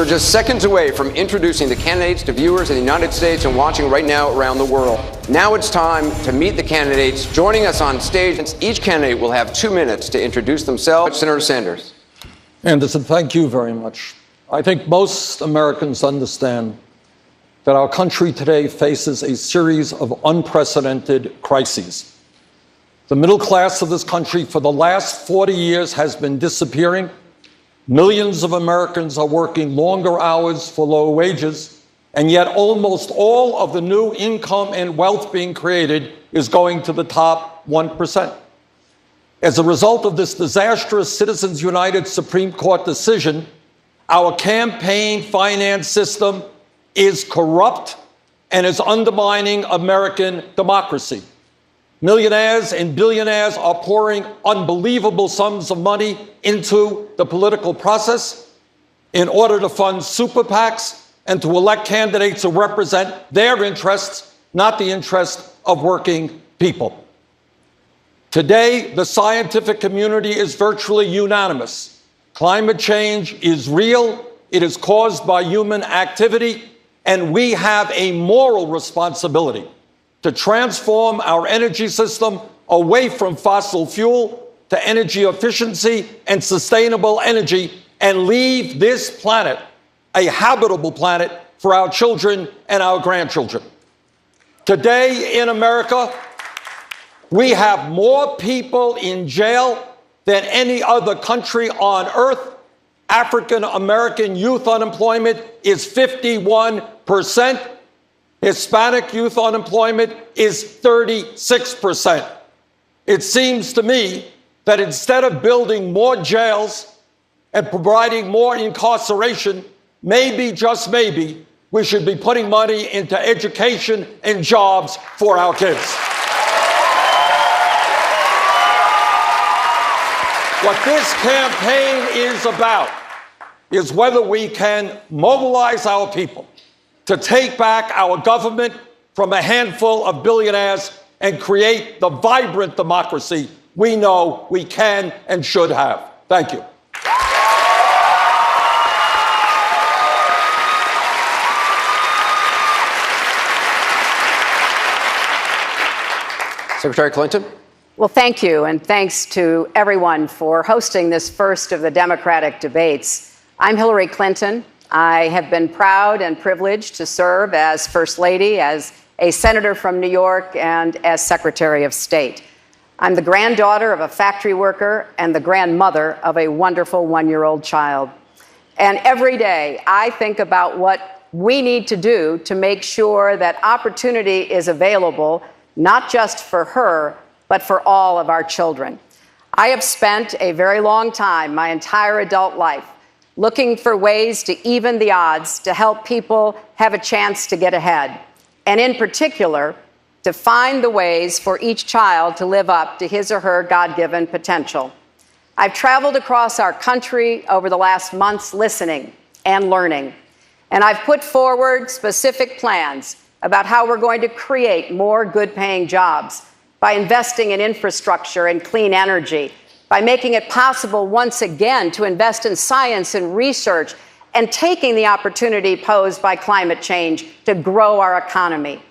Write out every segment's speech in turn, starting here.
we're just seconds away from introducing the candidates to viewers in the United States and watching right now around the world. Now it's time to meet the candidates. Joining us on stage, each candidate will have 2 minutes to introduce themselves. Senator Sanders. Anderson, thank you very much. I think most Americans understand that our country today faces a series of unprecedented crises. The middle class of this country for the last 40 years has been disappearing. Millions of Americans are working longer hours for lower wages, and yet almost all of the new income and wealth being created is going to the top 1%. As a result of this disastrous Citizens United Supreme Court decision, our campaign finance system is corrupt and is undermining American democracy. Millionaires and billionaires are pouring unbelievable sums of money into the political process in order to fund super PACs and to elect candidates who represent their interests, not the interests of working people. Today, the scientific community is virtually unanimous. Climate change is real, it is caused by human activity, and we have a moral responsibility to transform our energy system away from fossil fuel to energy efficiency and sustainable energy and leave this planet a habitable planet for our children and our grandchildren. Today in America, we have more people in jail than any other country on earth. African American youth unemployment is 51%. Hispanic youth unemployment is 36%. It seems to me that instead of building more jails and providing more incarceration, maybe, just maybe, we should be putting money into education and jobs for our kids. What this campaign is about is whether we can mobilize our people to take back our government from a handful of billionaires and create the vibrant democracy we know we can and should have. Thank you. Secretary Clinton. Well, thank you, and thanks to everyone for hosting this first of the Democratic debates. I'm Hillary Clinton. I have been proud and privileged to serve as First Lady, as a senator from New York, and as Secretary of State. I'm the granddaughter of a factory worker and the grandmother of a wonderful one-year-old child. And every day I think about what we need to do to make sure that opportunity is available, not just for her, but for all of our children. I have spent a very long time, my entire adult life, looking for ways to even the odds to help people have a chance to get ahead, and in particular, to find the ways for each child to live up to his or her God-given potential. I've traveled across our country over the last months listening and learning, and I've put forward specific plans about how we're going to create more good-paying jobs by investing in infrastructure and clean energy, by making it possible once again to invest in science and research, and taking the opportunity posed by climate change to grow our economy.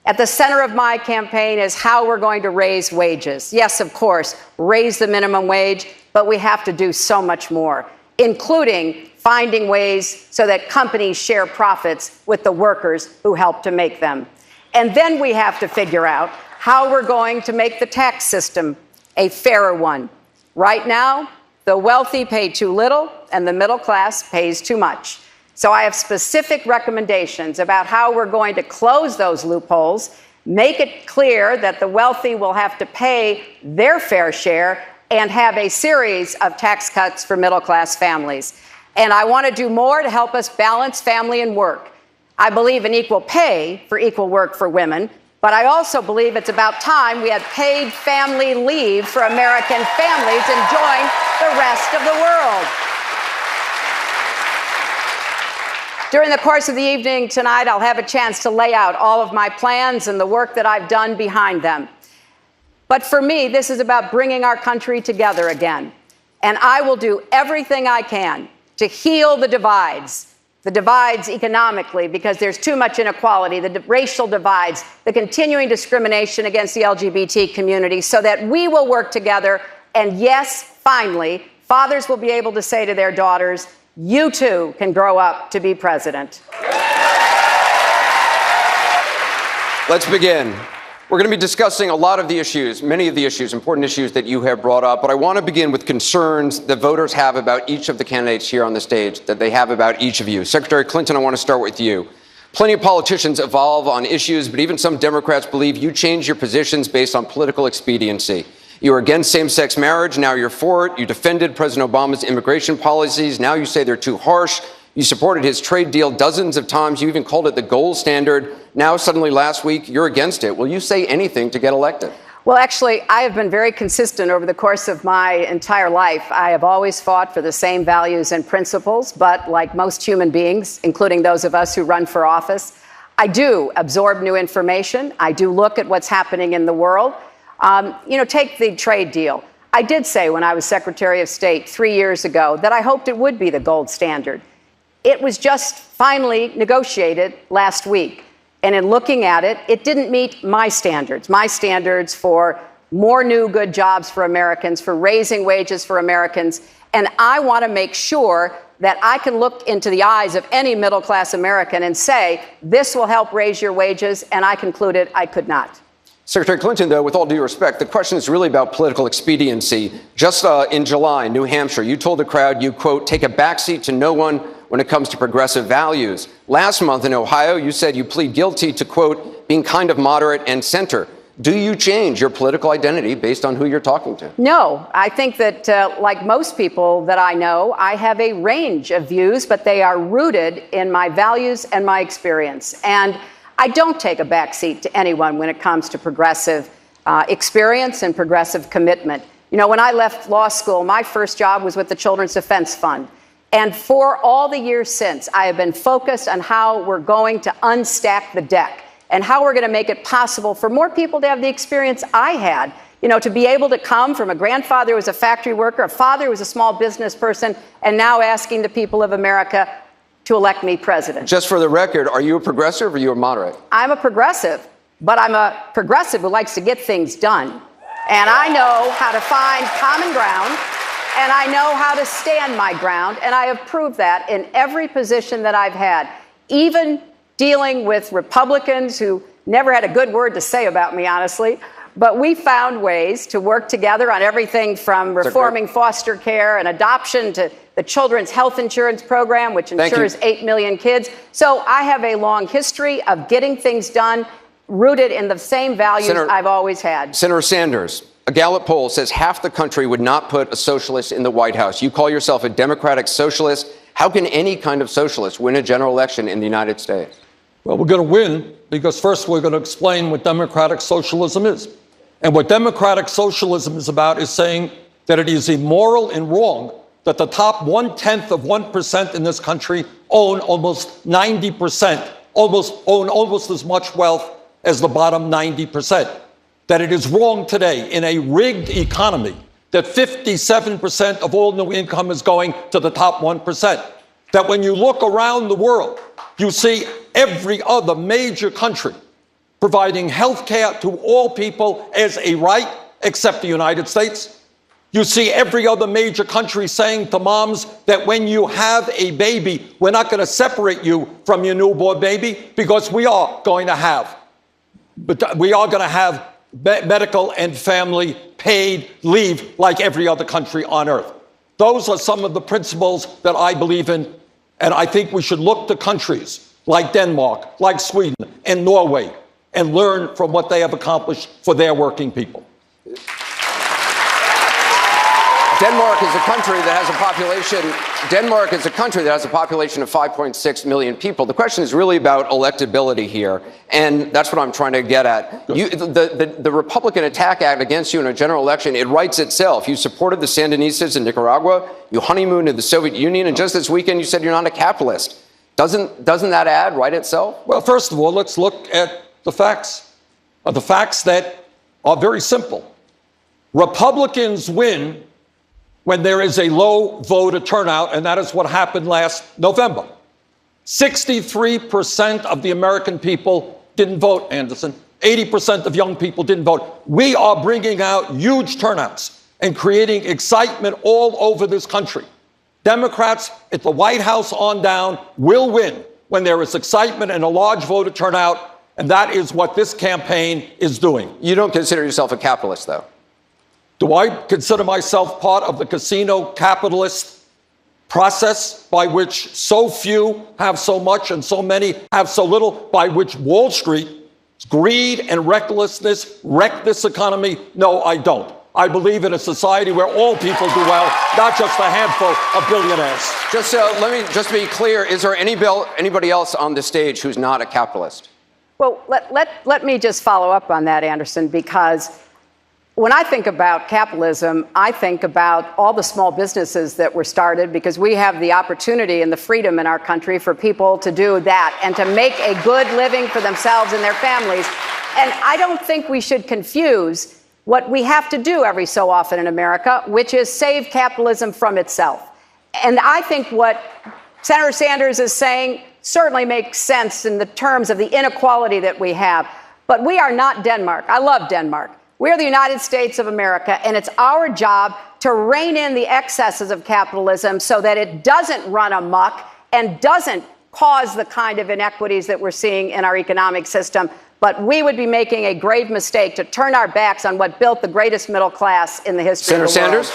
At the center of my campaign is how we're going to raise wages. Yes, of course, raise the minimum wage, but we have to do so much more, including finding ways so that companies share profits with the workers who help to make them. And then we have to figure out how we're going to make the tax system a fairer one. Right now, the wealthy pay too little and the middle class pays too much. So I have specific recommendations about how we're going to close those loopholes, make it clear that the wealthy will have to pay their fair share, and have a series of tax cuts for middle class families. And I want to do more to help us balance family and work. I believe in equal pay for equal work for women, but I also believe it's about time we had paid family leave for American families and join the rest of the world. During the course of the evening tonight, I'll have a chance to lay out all of my plans and the work that I've done behind them. But for me, this is about bringing our country together again. And I will do everything I can to heal the divides the divides economically because there's too much inequality, the racial divides, the continuing discrimination against the LGBT community, so that we will work together. And yes, finally, fathers will be able to say to their daughters, you too can grow up to be president. Let's begin. We're going to be discussing a lot of the issues, many of the issues, important issues that you have brought up, but I want to begin with concerns that voters have about each of the candidates here on the stage, that they have about each of you. Secretary Clinton, I want to start with you. Plenty of politicians evolve on issues, but even some Democrats believe you change your positions based on political expediency. You were against same-sex marriage, now you're for it. You defended President Obama's immigration policies, now you say they're too harsh. You supported his trade deal dozens of times. You even called it the gold standard. Now, suddenly last week, you're against it. Will you say anything to get elected? Well, actually, I have been very consistent over the course of my entire life. I have always fought for the same values and principles, but like most human beings, including those of us who run for office, I do absorb new information. I do look at what's happening in the world. Take the trade deal. I did say when I was Secretary of State 3 years ago that I hoped it would be the gold standard. It was just finally negotiated last week. And in looking at it, it didn't meet my standards for more new good jobs for Americans, for raising wages for Americans. And I want to make sure that I can look into the eyes of any middle-class American and say, this will help raise your wages. And I concluded I could not. Secretary Clinton, though, with all due respect, the question is really about political expediency. Just in July, in New Hampshire, you told the crowd you, quote, take a backseat to no one when it comes to progressive values. Last month in Ohio, you said you plead guilty to, quote, being kind of moderate and center. Do you change your political identity based on who you're talking to? No, I think that like most people that I know, I have a range of views, but they are rooted in my values and my experience. And I don't take a backseat to anyone when it comes to progressive experience and progressive commitment. You know, when I left law school, my first job was with the Children's Defense Fund. And for all the years since, I have been focused on how we're going to unstack the deck and how we're going to make it possible for more people to have the experience I had, to be able to come from a grandfather who was a factory worker, a father who was a small business person, and now asking the people of America to elect me president. Just for the record, are you a progressive or are you a moderate? I'm a progressive, but I'm a progressive who likes to get things done. And I know how to find common ground. And I know how to stand my ground, and I have proved that in every position that I've had, even dealing with Republicans who never had a good word to say about me, honestly. But we found ways to work together on everything from reforming foster care and adoption to the Children's Health Insurance Program, which insures 8 million kids. So I have a long history of getting things done rooted in the same values I've always had. Senator Sanders. A Gallup poll says half the country would not put a socialist in the White House. You call yourself a democratic socialist. How can any kind of socialist win a general election in the United States? Well, we're going to win because first we're going to explain what democratic socialism is. And what democratic socialism is about is saying that it is immoral and wrong that the top 0.1% in this country own almost 90%, own almost as much wealth as the bottom 90%. That it is wrong today in a rigged economy that 57% of all new income is going to the top 1%. That when you look around the world, you see every other major country providing health care to all people as a right, except the United States. You see every other major country saying to moms that when you have a baby, we're not going to separate you from your newborn baby because we are going to have medical and family paid leave like every other country on earth. Those are some of the principles that I believe in, and I think we should look to countries like Denmark, like Sweden, and Norway, and learn from what they have accomplished for their working people. Denmark is a country that has a population of 5.6 million people. The question is really about electability here, and that's what I'm trying to get at. The Republican Attack Act against you in a general election, it writes itself. You supported the Sandinistas in Nicaragua, you honeymooned in the Soviet Union, and just this weekend you said you're not a capitalist. Doesn't that ad write itself? Well, first of all, let's look at the facts. The facts that are very simple. Republicans win when there is a low voter turnout, and that is what happened last November. 63% of the American people didn't vote, Anderson. 80% of young people didn't vote. We are bringing out huge turnouts and creating excitement all over this country. Democrats at the White House on down will win when there is excitement and a large voter turnout, and that is what this campaign is doing. You don't consider yourself a capitalist, though? Do I consider myself part of the casino capitalist process by which so few have so much and so many have so little, by which Wall Street, greed and recklessness wreck this economy? No, I don't. I believe in a society where all people do well, not just a handful of billionaires. Just to be clear, is there anybody else on the stage who's not a capitalist? Well, let me just follow up on that, Anderson, because when I think about capitalism, I think about all the small businesses that were started because we have the opportunity and the freedom in our country for people to do that and to make a good living for themselves and their families. And I don't think we should confuse what we have to do every so often in America, which is save capitalism from itself. And I think what Senator Sanders is saying certainly makes sense in the terms of the inequality that we have. But we are not Denmark. I love Denmark. We're the United States of America, and it's our job to rein in the excesses of capitalism so that it doesn't run amok and doesn't cause the kind of inequities that we're seeing in our economic system. But we would be making a grave mistake to turn our backs on what built the greatest middle class in the history of the world. Senator Sanders?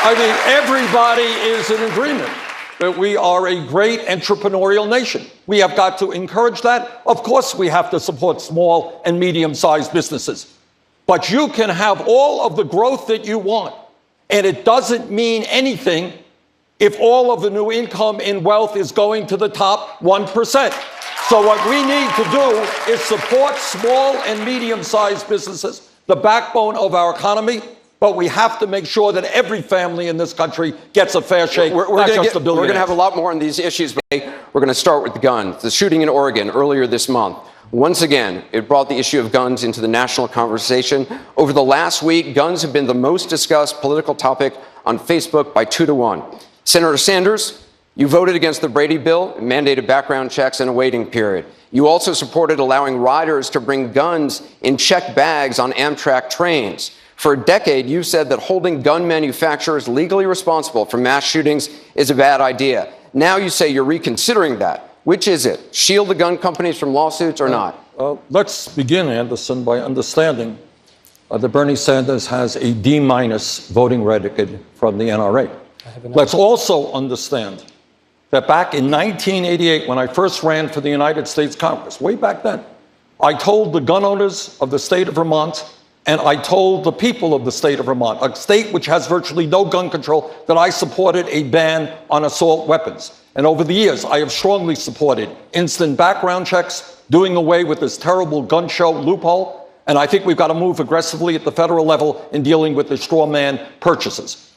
I mean, everybody is in agreement that we are a great entrepreneurial nation. We have got to encourage that. Of course, we have to support small and medium-sized businesses. But you can have all of the growth that you want, and it doesn't mean anything if all of the new income and wealth is going to the top 1%. So what we need to do is support small and medium-sized businesses, the backbone of our economy. But we have to make sure that every family in this country gets a fair shake, not just the billionaires. We're going to have a lot more on these issues, but we're going to start with the guns. The shooting in Oregon earlier this month. Once again, it brought the issue of guns into the national conversation. Over the last week, guns have been the most discussed political topic on Facebook by 2-1. Senator Sanders, you voted against the Brady bill, mandated background checks and a waiting period. You also supported allowing riders to bring guns in checked bags on Amtrak trains. For a decade, you said that holding gun manufacturers legally responsible for mass shootings is a bad idea. Now you say you're reconsidering that. Which is it? Shield the gun companies from lawsuits or not? Let's begin, Anderson, by understanding that Bernie Sanders has a D- voting record from the NRA. Let's also understand that back in 1988, when I first ran for the United States Congress, way back then, I told the gun owners of the state of Vermont, and I told the people of the state of Vermont, a state which has virtually no gun control, that I supported a ban on assault weapons. And over the years, I have strongly supported instant background checks, doing away with this terrible gun show loophole. And I think we've got to move aggressively at the federal level in dealing with the straw man purchases.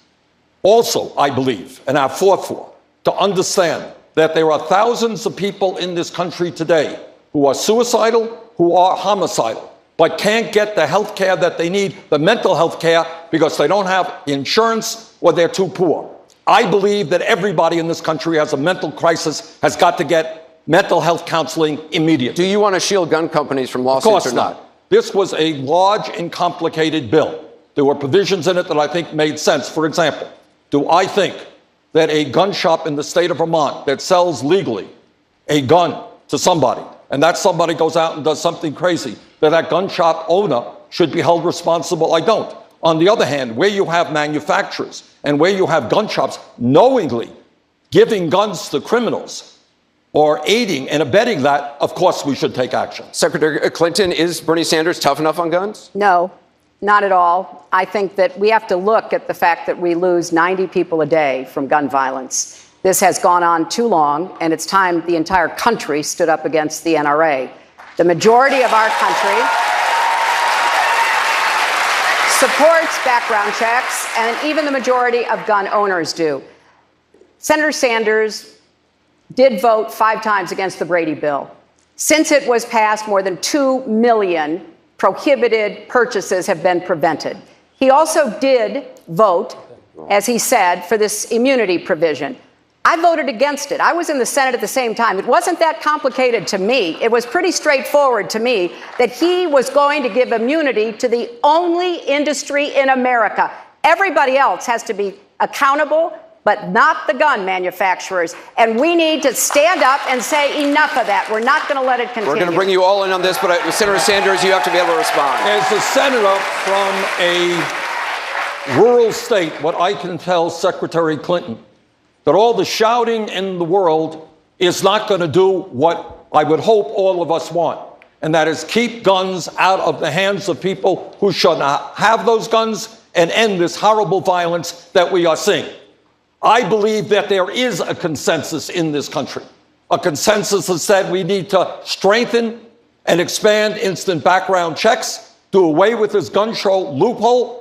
Also, I believe, and I've fought for, to understand that there are thousands of people in this country today who are suicidal, who are homicidal, but can't get the health care that they need, the mental health care, because they don't have insurance or they're too poor. I believe that everybody in this country has a mental crisis, has got to get mental health counseling immediately. Do you want to shield gun companies from lawsuits or not? This was a large and complicated bill. There were provisions in it that I think made sense. For example, do I think that a gun shop in the state of Vermont that sells legally a gun to somebody, and that somebody goes out and does something crazy, that gun shop owner should be held responsible? I don't. On the other hand, where you have manufacturers and where you have gun shops knowingly giving guns to criminals or aiding and abetting that, of course we should take action. Secretary Clinton, is Bernie Sanders tough enough on guns? No, not at all. I think that we have to look at the fact that we lose 90 people a day from gun violence. This has gone on too long, and it's time the entire country stood up against the NRA. The majority of our country supports background checks, and even the majority of gun owners do. Senator Sanders did vote 5 times against the Brady bill. Since it was passed, more than 2 million prohibited purchases have been prevented. He also did vote, as he said, for this immunity provision. I voted against it. I was in the Senate at the same time. It wasn't that complicated to me. It was pretty straightforward to me that he was going to give immunity to the only industry in America. Everybody else has to be accountable, but not the gun manufacturers. And we need to stand up and say enough of that. We're not going to let it continue. We're going to bring you all in on this, but Senator Sanders, you have to be able to respond. As a senator from a rural state, what I can tell Secretary Clinton, that all the shouting in the world is not going to do what I would hope all of us want, and that is keep guns out of the hands of people who should not have those guns and end this horrible violence that we are seeing. I believe that there is a consensus in this country, a consensus that said we need to strengthen and expand instant background checks, do away with this gun show loophole,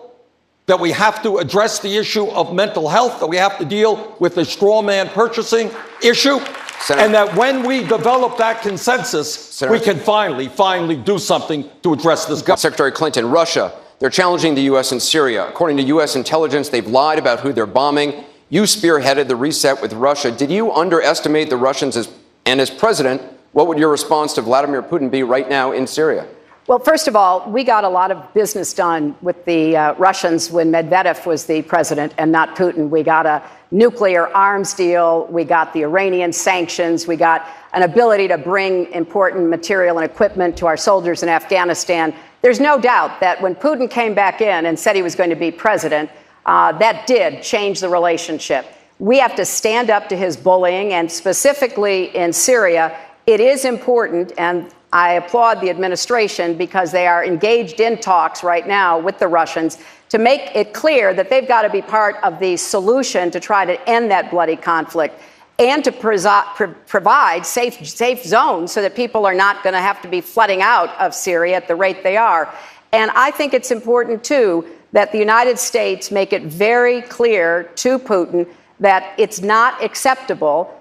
that we have to address the issue of mental health, that we have to deal with the straw man purchasing issue, Senator, and that when we develop that consensus, Senator, we can finally do something to address this. Secretary Clinton, Russia, they're challenging the U.S. in Syria. According to U.S. intelligence, they've lied about who they're bombing. You spearheaded the reset with Russia. Did you underestimate the Russians as president? What would your response to Vladimir Putin be right now in Syria? Well, first of all, we got a lot of business done with the Russians when Medvedev was the president and not Putin. We got a nuclear arms deal. We got the Iranian sanctions. We got an ability to bring important material and equipment to our soldiers in Afghanistan. There's no doubt that when Putin came back in and said he was going to be president, that did change the relationship. We have to stand up to his bullying, and specifically in Syria, it is important, and I applaud the administration because they are engaged in talks right now with the Russians to make it clear that they've got to be part of the solution to try to end that bloody conflict and to provide safe zones so that people are not going to have to be flooding out of Syria at the rate they are. And I think it's important, too, that the United States make it very clear to Putin that it's not acceptable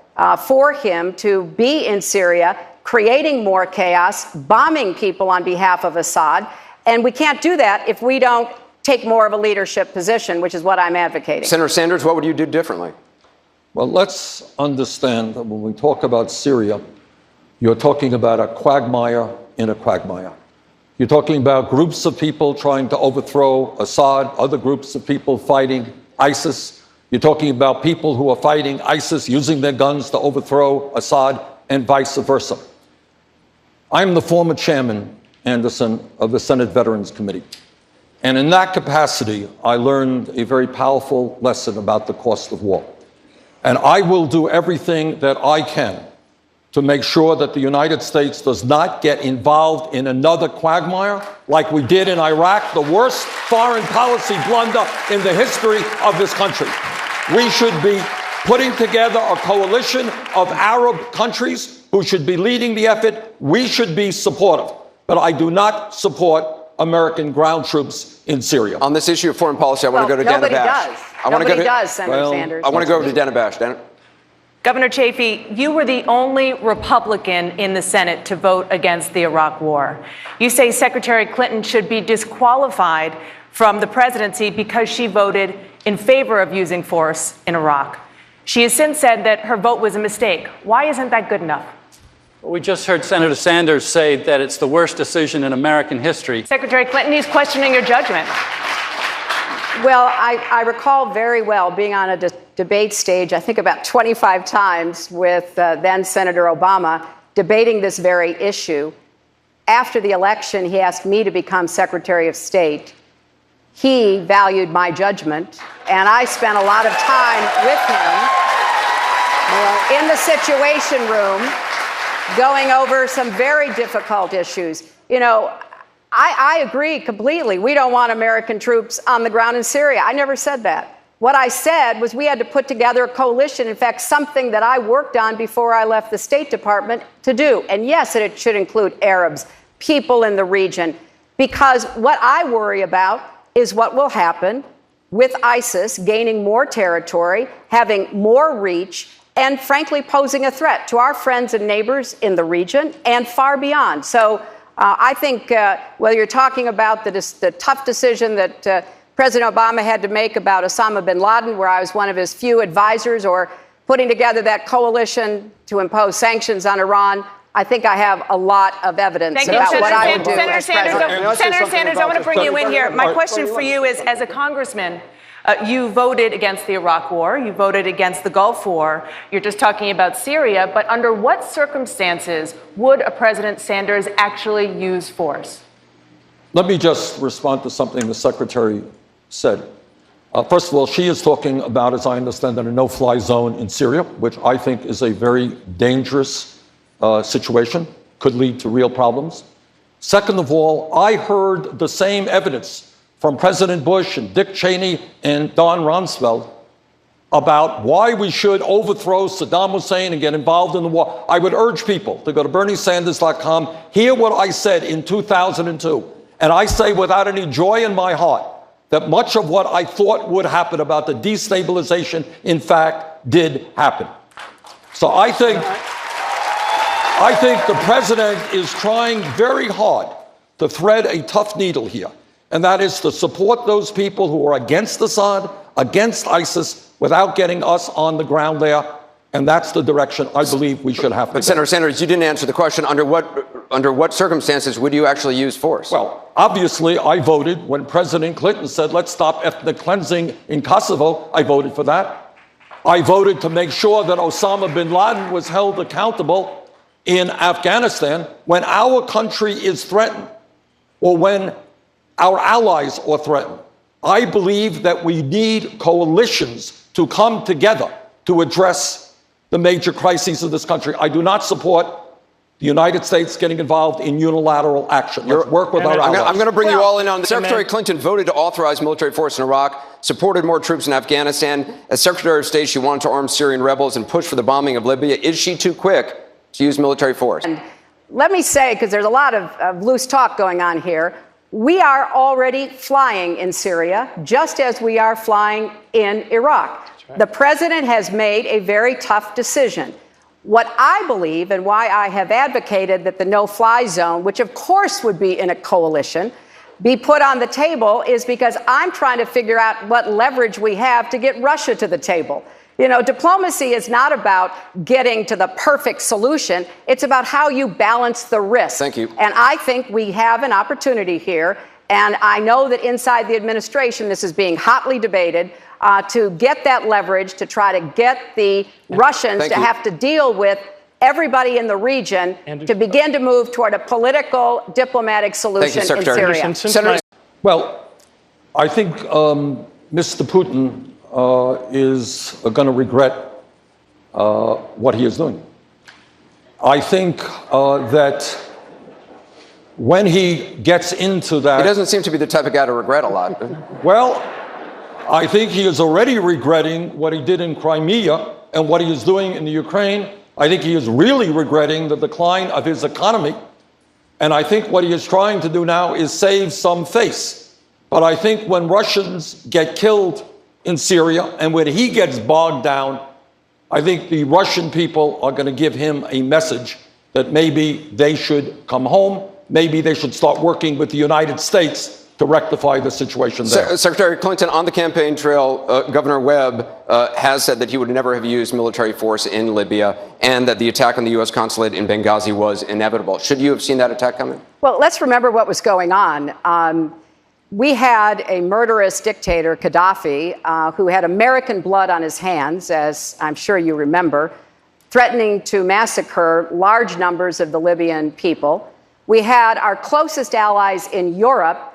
for him to be in Syria, creating more chaos, bombing people on behalf of Assad. And we can't do that if we don't take more of a leadership position, which is what I'm advocating. Senator Sanders, what would you do differently? Well, let's understand that when we talk about Syria, you're talking about a quagmire in a quagmire. You're talking about groups of people trying to overthrow Assad, other groups of people fighting ISIS. You're talking about people who are fighting ISIS using their guns to overthrow Assad, and vice versa. I'm the former chairman, Anderson, of the Senate Veterans Committee. And in that capacity, I learned a very powerful lesson about the cost of war. And I will do everything that I can to make sure that the United States does not get involved in another quagmire like we did in Iraq, the worst foreign policy blunder in the history of this country. We should be putting together a coalition of Arab countries who should be leading the effort. We should be supportive. But I do not support American ground troops in Syria. On this issue of foreign policy, I want to go to Dana Bash. Nobody does, Senator Sanders. I want to go over to Dana Bash. Dana? Governor Chafee, you were the only Republican in the Senate to vote against the Iraq War. You say Secretary Clinton should be disqualified from the presidency because she voted in favor of using force in Iraq. She has since said that her vote was a mistake. Why isn't that good enough? Well, we just heard Senator Sanders say that it's the worst decision in American history. Secretary Clinton, he's questioning your judgment. Well, I recall very well being on a debate stage, I think about 25 times, with then Senator Obama, debating this very issue. After the election, he asked me to become Secretary of State. He valued my judgment, and I spent a lot of time with him in the Situation Room, going over some very difficult issues. You know, I agree completely. We don't want American troops on the ground in Syria. I never said that. What I said was we had to put together a coalition, in fact, something that I worked on before I left the State Department to do. And yes, it should include Arabs, people in the region, because what I worry about is what will happen with ISIS gaining more territory, having more reach, and frankly posing a threat to our friends and neighbors in the region and far beyond. So I think whether you're talking about the tough decision that President Obama had to make about Osama bin Laden, where I was one of his few advisors, or putting together that coalition to impose sanctions on Iran, I think I have a lot of evidence about what I would do as president. Senator Sanders, I want to bring you in here. My question for you is, as a congressman, you voted against the Iraq War. You voted against the Gulf War. You're just talking about Syria. But under what circumstances would a President Sanders actually use force? Let me just respond to something the Secretary said. First of all, she is talking about, as I understand it, a no-fly zone in Syria, which I think is a very dangerous situation, could lead to real problems. Second of all, I heard the same evidence from President Bush and Dick Cheney and Don Rumsfeld about why we should overthrow Saddam Hussein and get involved in the war. I would urge people to go to BernieSanders.com, hear what I said in 2002. And I say without any joy in my heart that much of what I thought would happen about the destabilization, in fact, did happen. So I think the president is trying very hard to thread a tough needle here. And that is to support those people who are against Assad, against ISIS, without getting us on the ground there. And that's the direction I believe we should have to go. But Senator Sanders, you didn't answer the question. Under what circumstances would you actually use force? Well, obviously, I voted when President Clinton said, let's stop ethnic cleansing in Kosovo. I voted for that. I voted to make sure that Osama bin Laden was held accountable in Afghanistan when our country is threatened or when our allies are threatened. I believe that we need coalitions to come together to address the major crises of this country. I do not support the United States getting involved in unilateral action. Let's work with our allies. I'm going to bring you all in on this. Secretary Clinton voted to authorize military force in Iraq, supported more troops in Afghanistan. As Secretary of State, she wanted to arm Syrian rebels and push for the bombing of Libya. Is she too quick to use military force? And let me say, because there's a lot of loose talk going on here, we are already flying in Syria, just as we are flying in Iraq. Right. The president has made a very tough decision. What I believe, and why I have advocated that the no-fly zone, which of course would be in a coalition, be put on the table, is because I'm trying to figure out what leverage we have to get Russia to the table. You know, diplomacy is not about getting to the perfect solution. It's about how you balance the risk. Thank you. And I think we have an opportunity here. And I know that inside the administration, this is being hotly debated, to get that leverage, to try to get the Russians to have to deal with everybody in the region to begin to move toward a political, diplomatic solution in Syria. Senator. Well, I think Mr. Putin is going to regret what he is doing. I think that when he gets into that... He doesn't seem to be the type of guy to regret a lot. Well, I think he is already regretting what he did in Crimea and what he is doing in the Ukraine. I think he is really regretting the decline of his economy. And I think what he is trying to do now is save some face. But I think when Russians get killed in Syria and when he gets bogged down, I think the Russian people are going to give him a message that maybe they should come home, maybe they should start working with the United States to rectify the situation there. Secretary Clinton, on the campaign trail, Governor Webb has said that he would never have used military force in Libya and that the attack on the U.S. consulate in Benghazi was inevitable. Should you have seen that attack coming? Well, let's remember what was going on. We had a murderous dictator, Gaddafi, who had American blood on his hands, as I'm sure you remember, threatening to massacre large numbers of the Libyan people. We had our closest allies in Europe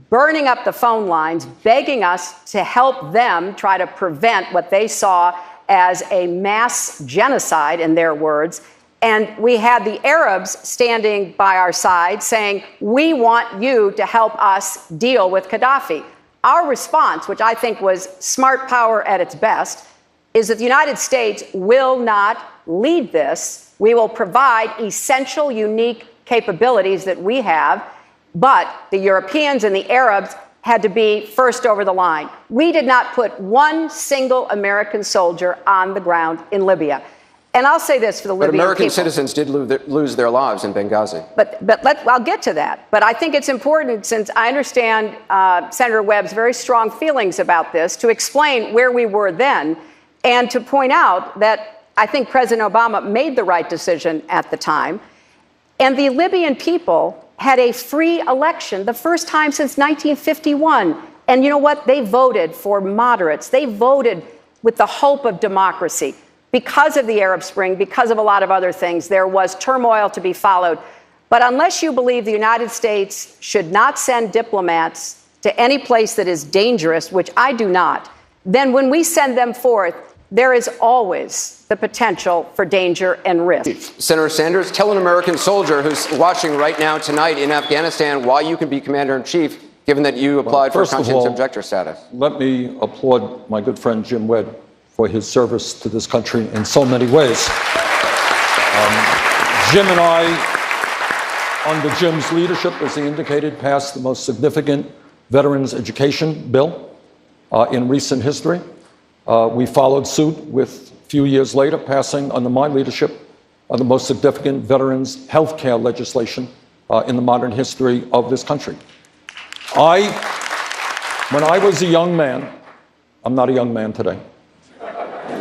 burning up the phone lines, begging us to help them try to prevent what they saw as a mass genocide, in their words. And we had the Arabs standing by our side saying, we want you to help us deal with Gaddafi. Our response, which I think was smart power at its best, is that the United States will not lead this. We will provide essential, unique capabilities that we have, but the Europeans and the Arabs had to be first over the line. We did not put one single American soldier on the ground in Libya. And I'll say this for the Libyan people. But American citizens did lose their lives in Benghazi. But I'll get to that. But I think it's important, since I understand Senator Webb's very strong feelings about this, to explain where we were then and to point out that I think President Obama made the right decision at the time. And the Libyan people had a free election, the first time since 1951. And you know what? They voted for moderates. They voted with the hope of democracy. Because of the Arab Spring, because of a lot of other things, there was turmoil to be followed. But unless you believe the United States should not send diplomats to any place that is dangerous, which I do not, then when we send them forth, there is always the potential for danger and risk. Senator Sanders, tell an American soldier who's watching right now tonight in Afghanistan why you can be commander-in-chief, given that you applied for conscience objector status. Let me applaud my good friend Jim Webb for his service to this country in so many ways. Jim and I, under Jim's leadership, as he indicated, passed the most significant veterans education bill in recent history. We followed suit with, a few years later, passing under my leadership the most significant veterans health care legislation in the modern history of this country. When I was a young man, I'm not a young man today.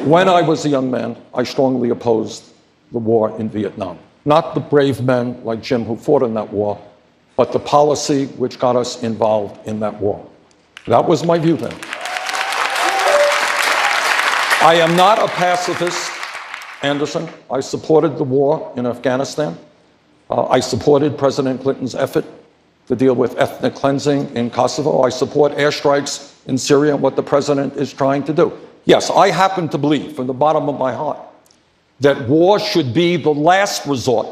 When I was a young man, I strongly opposed the war in Vietnam. Not the brave men like Jim who fought in that war, but the policy which got us involved in that war. That was my view then. I am not a pacifist, Anderson. I supported the war in Afghanistan. I supported President Clinton's effort to deal with ethnic cleansing in Kosovo. I support airstrikes in Syria and what the president is trying to do. Yes, I happen to believe from the bottom of my heart that war should be the last resort,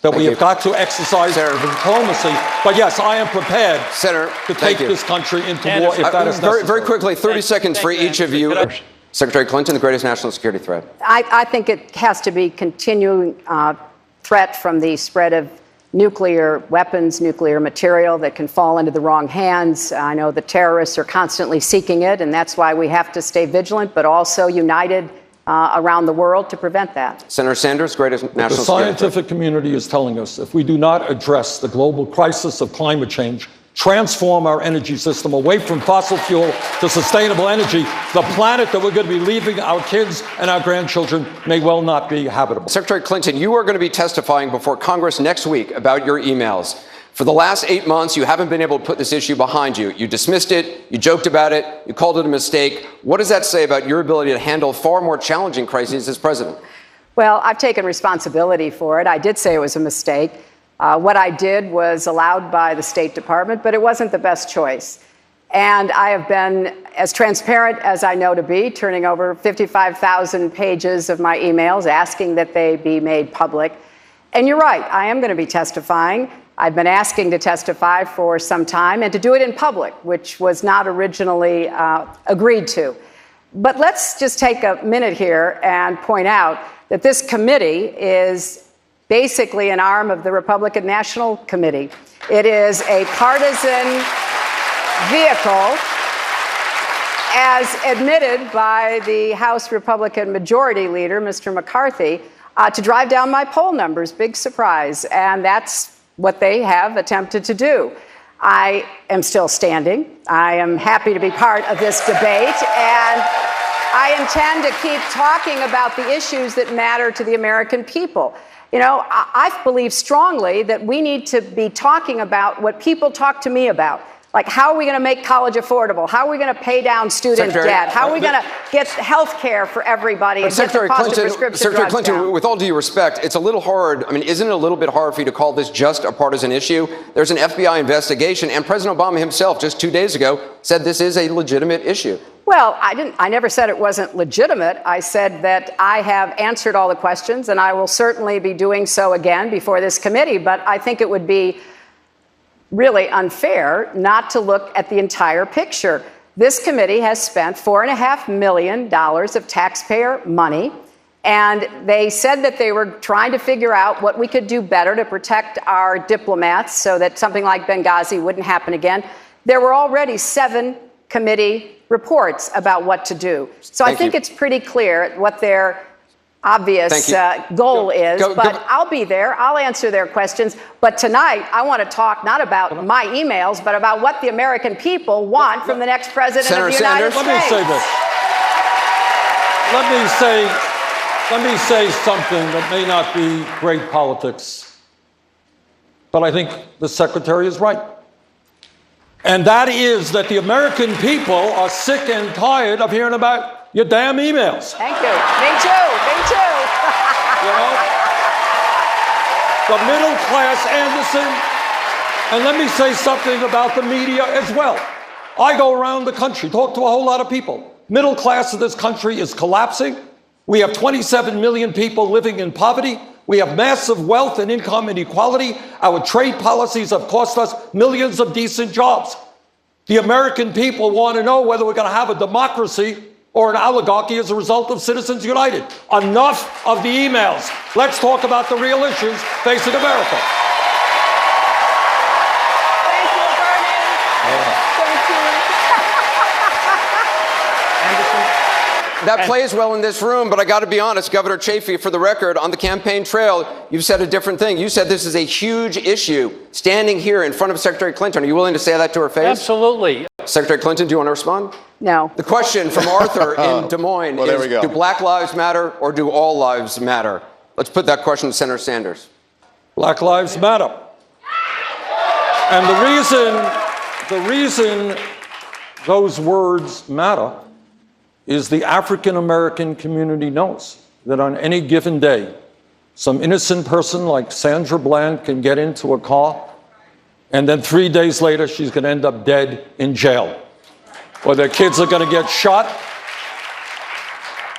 that we have got to exercise diplomacy. But yes, I am prepared to take this country into war if that is necessary. Very quickly, 30 seconds for each of you. Secretary Clinton, the greatest national security threat. I think it has to be continuing threat from the spread of nuclear weapons, nuclear material that can fall into the wrong hands. I know the terrorists are constantly seeking it, and that's why we have to stay vigilant, but also united around the world to prevent that. Senator Sanders, greatest national security threat. The scientific community is telling us if we do not address the global crisis of climate change, transform our energy system away from fossil fuel to sustainable energy, the planet that we're going to be leaving our kids and our grandchildren may well not be habitable. Secretary Clinton, you are going to be testifying before Congress next week about your emails. For the last 8 months, you haven't been able to put this issue behind you. You dismissed it, you joked about it, you called it a mistake. What does that say about your ability to handle far more challenging crises as president? Well, I've taken responsibility for it. I did say it was a mistake. What I did was allowed by the State Department, but it wasn't the best choice. And I have been as transparent as I know to be, turning over 55,000 pages of my emails, asking that they be made public. And you're right, I am going to be testifying. I've been asking to testify for some time and to do it in public, which was not originally agreed to. But let's just take a minute here and point out that this committee is basically an arm of the Republican National Committee. It is a partisan vehicle, as admitted by the House Republican Majority Leader, Mr. McCarthy, to drive down my poll numbers. Big surprise. And that's what they have attempted to do. I am still standing. I am happy to be part of this debate, and I intend to keep talking about the issues that matter to the American people. You know, I believe strongly that we need to be talking about what people talk to me about. Like, how are we going to make college affordable? How are we going to pay down student debt? How are we going to get health care for everybody and get the cost of prescription drugs down? With all due respect, it's a little hard. I mean, isn't it a little bit hard for you to call this just a partisan issue? There's an FBI investigation, and President Obama himself just 2 days ago said this is a legitimate issue. Well, I never said it wasn't legitimate. I said that I have answered all the questions, and I will certainly be doing so again before this committee. But I think it would be really unfair not to look at the entire picture. This committee has spent $4.5 million of taxpayer money, and they said that they were trying to figure out what we could do better to protect our diplomats so that something like Benghazi wouldn't happen again. There were already 7 committee reports about what to do. So I think it's pretty clear what their obvious goal is, but I'll be there. I'll answer their questions. But tonight, I want to talk not about my emails, but about what the American people want from the next president of the United States. Let me say this. let me say something that may not be great politics, but I think the Secretary is right. And that is that the American people are sick and tired of hearing about your damn emails. Thank you. Me too. Me too. You know? The middle class, Anderson, and let me say something about the media as well. I go around the country, talk to a whole lot of people. Middle class of this country is collapsing. We have 27 million people living in poverty. We have massive wealth and income inequality. Our trade policies have cost us millions of decent jobs. The American people want to know whether we're going to have a democracy or an oligarchy as a result of Citizens United. Enough of the emails. Let's talk about the real issues facing America. Thank you, Bernie. Thank you. That plays well in this room, but I got to be honest, Governor Chafee, for the record, on the campaign trail, you've said a different thing. You said this is a huge issue. Standing here in front of Secretary Clinton, are you willing to say that to her face? Absolutely. Secretary Clinton, do you want to respond? No. The question from Arthur in Des Moines Well, there we is, go. do black lives matter or do all lives matter? Let's put that question to Senator Sanders. Black lives matter. And the reason those words matter is the African American community knows that on any given day, some innocent person like Sandra Bland can get into a car, and then 3 days later, she's going to end up dead in jail, or their kids are going to get shot.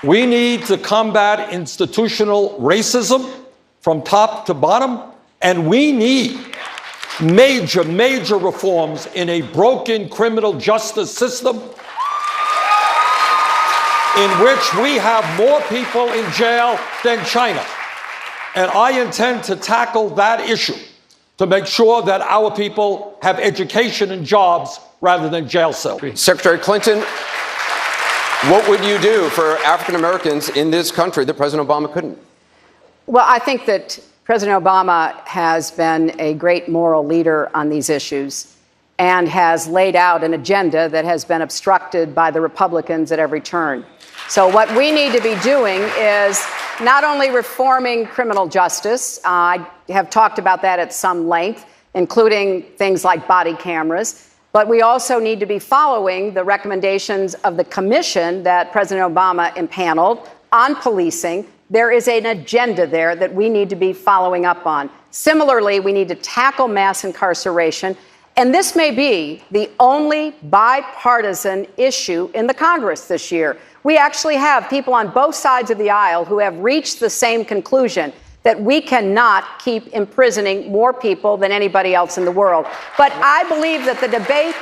We need to combat institutional racism from top to bottom, and we need major, major reforms in a broken criminal justice system in which we have more people in jail than China. And I intend to tackle that issue to make sure that our people have education and jobs rather than jail cells. Secretary Clinton, what would you do for African Americans in this country that President Obama couldn't? Well, I think that President Obama has been a great moral leader on these issues and has laid out an agenda that has been obstructed by the Republicans at every turn. So what we need to be doing is not only reforming criminal justice, I have talked about that at some length, including things like body cameras, but we also need to be following the recommendations of the commission that President Obama impaneled on policing. There is an agenda there that we need to be following up on. Similarly, we need to tackle mass incarceration. And this may be the only bipartisan issue in the Congress this year. We actually have people on both sides of the aisle who have reached the same conclusion that we cannot keep imprisoning more people than anybody else in the world. But I believe that the debate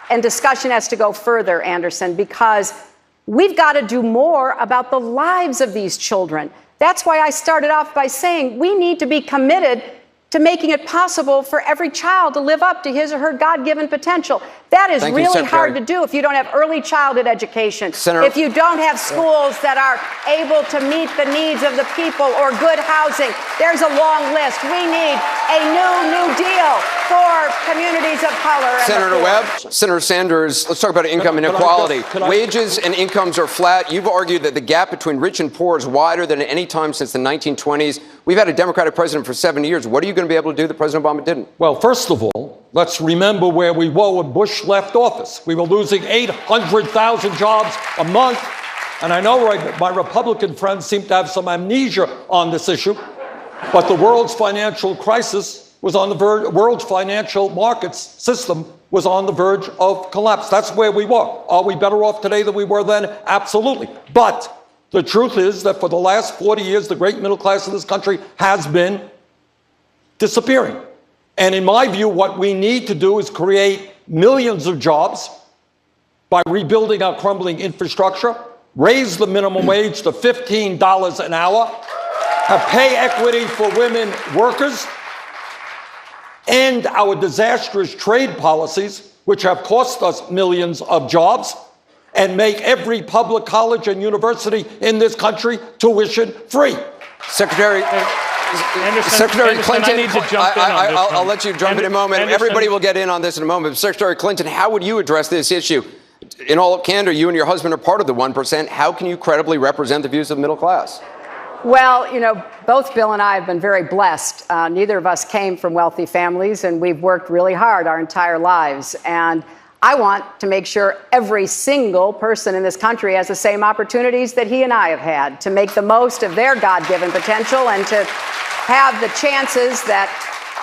and discussion has to go further, Anderson, because we've got to do more about the lives of these children. That's why I started off by saying we need to be committed to making it possible for every child to live up to his or her God-given potential. That is really hard to do if you don't have early childhood education, if you don't have schools that are able to meet the needs of the people or good housing. There's a long list. We need a new deal for communities of color. Senator Webb, Senator Sanders, let's talk about income inequality. Wages and incomes are flat. You've argued that the gap between rich and poor is wider than at any time since the 1920s. We've had a Democratic president for 7 years. What are you going to be able to do that President Obama didn't? Well, first of all, let's remember where we were when Bush left office. We were losing 800,000 jobs a month. And I know my Republican friends seem to have some amnesia on this issue, but the world's financial crisis was on the verge, world's financial markets system was on the verge of collapse. That's where we were. Are we better off today than we were then? Absolutely. But the truth is that for the last 40 years, the great middle class of this country has been disappearing. And in my view, what we need to do is create millions of jobs by rebuilding our crumbling infrastructure, raise the minimum wage to $15 an hour, have pay equity for women workers, end our disastrous trade policies, which have cost us millions of jobs, and make every public college and university in this country tuition free. Secretary Clinton, I need to jump in on this I'll let you jump in a moment. Everybody will get in on this in a moment. Secretary Clinton, how would you address this issue? in all candor, you and your husband are part of the 1%. How can you credibly represent the views of the middle class? Well, you know, both Bill and I have been very blessed. Neither of us came from wealthy families, and we've worked really hard our entire lives. And I want to make sure every single person in this country has the same opportunities that he and I have had to make the most of their God-given potential and to have the chances that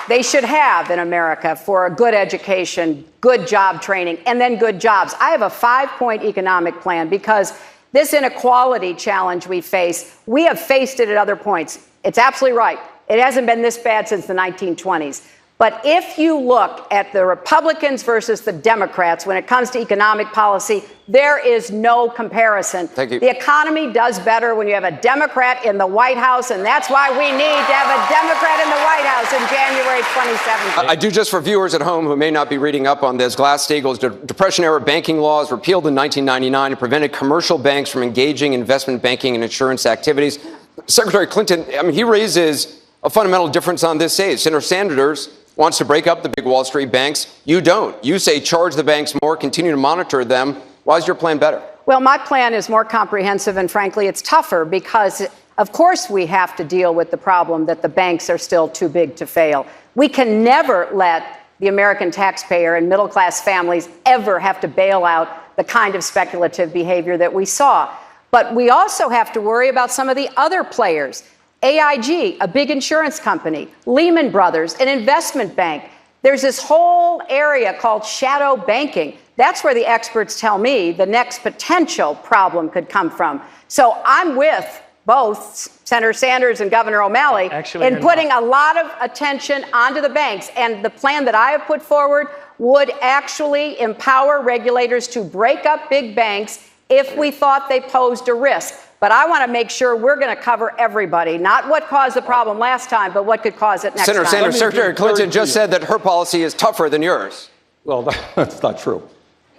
they should have in America for a good education, good job training, and then good jobs. I have a 5-point economic plan because this inequality challenge we face, we have faced it at other points. It's absolutely right. It hasn't been this bad since the 1920s. But if you look at the Republicans versus the Democrats when it comes to economic policy, there is no comparison. Thank you. The economy does better when you have a Democrat in the White House, and that's why we need to have a Democrat in the White House in January 2017. I do, just for viewers at home who may not be reading up on this, Glass-Steagall's Depression-era banking laws repealed in 1999 and prevented commercial banks from engaging in investment banking and insurance activities. Secretary Clinton, I mean, he raises a fundamental difference on this stage. Senator Sanders wants to break up the big Wall Street banks. You don't. You say charge the banks more, continue to monitor them. Why is your plan better? Well, my plan is more comprehensive, and frankly, it's tougher because, of course, we have to deal with the problem that the banks are still too big to fail. We can never let the American taxpayer and middle-class families ever have to bail out the kind of speculative behavior that we saw. But we also have to worry about some of the other players. AIG, a big insurance company, Lehman Brothers, an investment bank. There's this whole area called shadow banking. That's where the experts tell me the next potential problem could come from. So I'm with both Senator Sanders and Governor O'Malley in putting a lot of attention onto the banks. And the plan that I have put forward would actually empower regulators to break up big banks if we thought they posed a risk. But I want to make sure we're going to cover everybody, not what caused the problem last time, but what could cause it next Senator time. Sanders, Secretary Clinton just said that her policy is tougher than yours. Well, that's not true.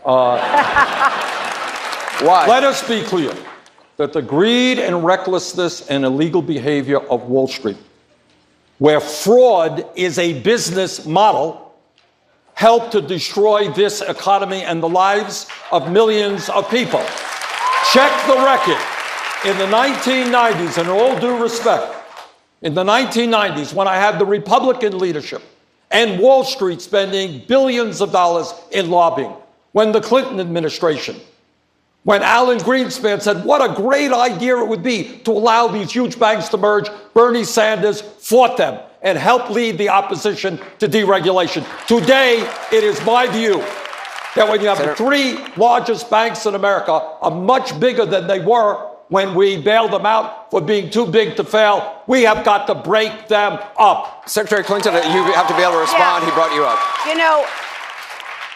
Why? Let us be clear that the greed and recklessness and illegal behavior of Wall Street, where fraud is a business model, helped to destroy this economy and the lives of millions of people. Check the record. In the 1990s, in all due respect, in the 1990s, when I had the Republican leadership and Wall Street spending billions of dollars in lobbying, when the Clinton administration, when Alan Greenspan said what a great idea it would be to allow these huge banks to merge, Bernie Sanders fought them and helped lead the opposition to deregulation. Today, it is my view that when you have the three largest banks in America are much bigger than they were when we bailed them out for being too big to fail, we have got to break them up. Secretary Clinton, you have to be able to respond. Yeah. He brought you up. You know,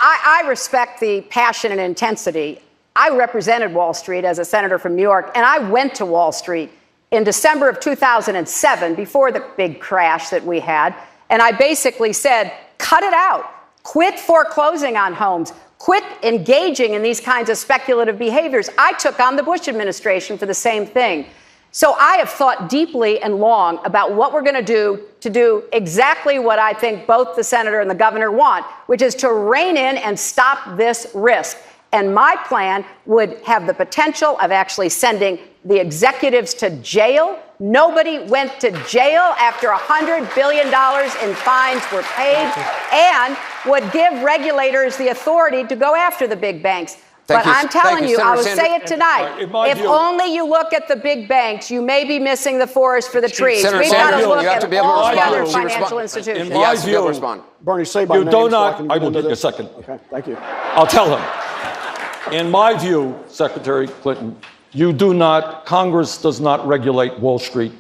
I respect the passion and intensity. I represented Wall Street as a senator from New York, and I went to Wall Street in December of 2007, before the big crash that we had, and I basically said, cut it out. Quit foreclosing on homes. Quit engaging in these kinds of speculative behaviors. I took on the Bush administration for the same thing. So I have thought deeply and long about what we're going to do exactly what I think both the senator and the governor want, which is to rein in and stop this risk. And my plan would have the potential of actually sending the executives to jail. Nobody went to jail after $100 billion in fines were paid, and would give regulators the authority to go after the big banks. But I'm telling you, I will say it tonight, if only you look at the big banks, you may be missing the forest for the trees. Senator We've got to Sanders, look you have at to be able to all the respond. other She financial respond- institutions. In my Yes, view, respond. Bernie, say by you name. do so not, can I go will into take a this. second. Okay, thank you. I'll tell him. In my view, Secretary Clinton, you do not, Congress does not regulate Wall Street.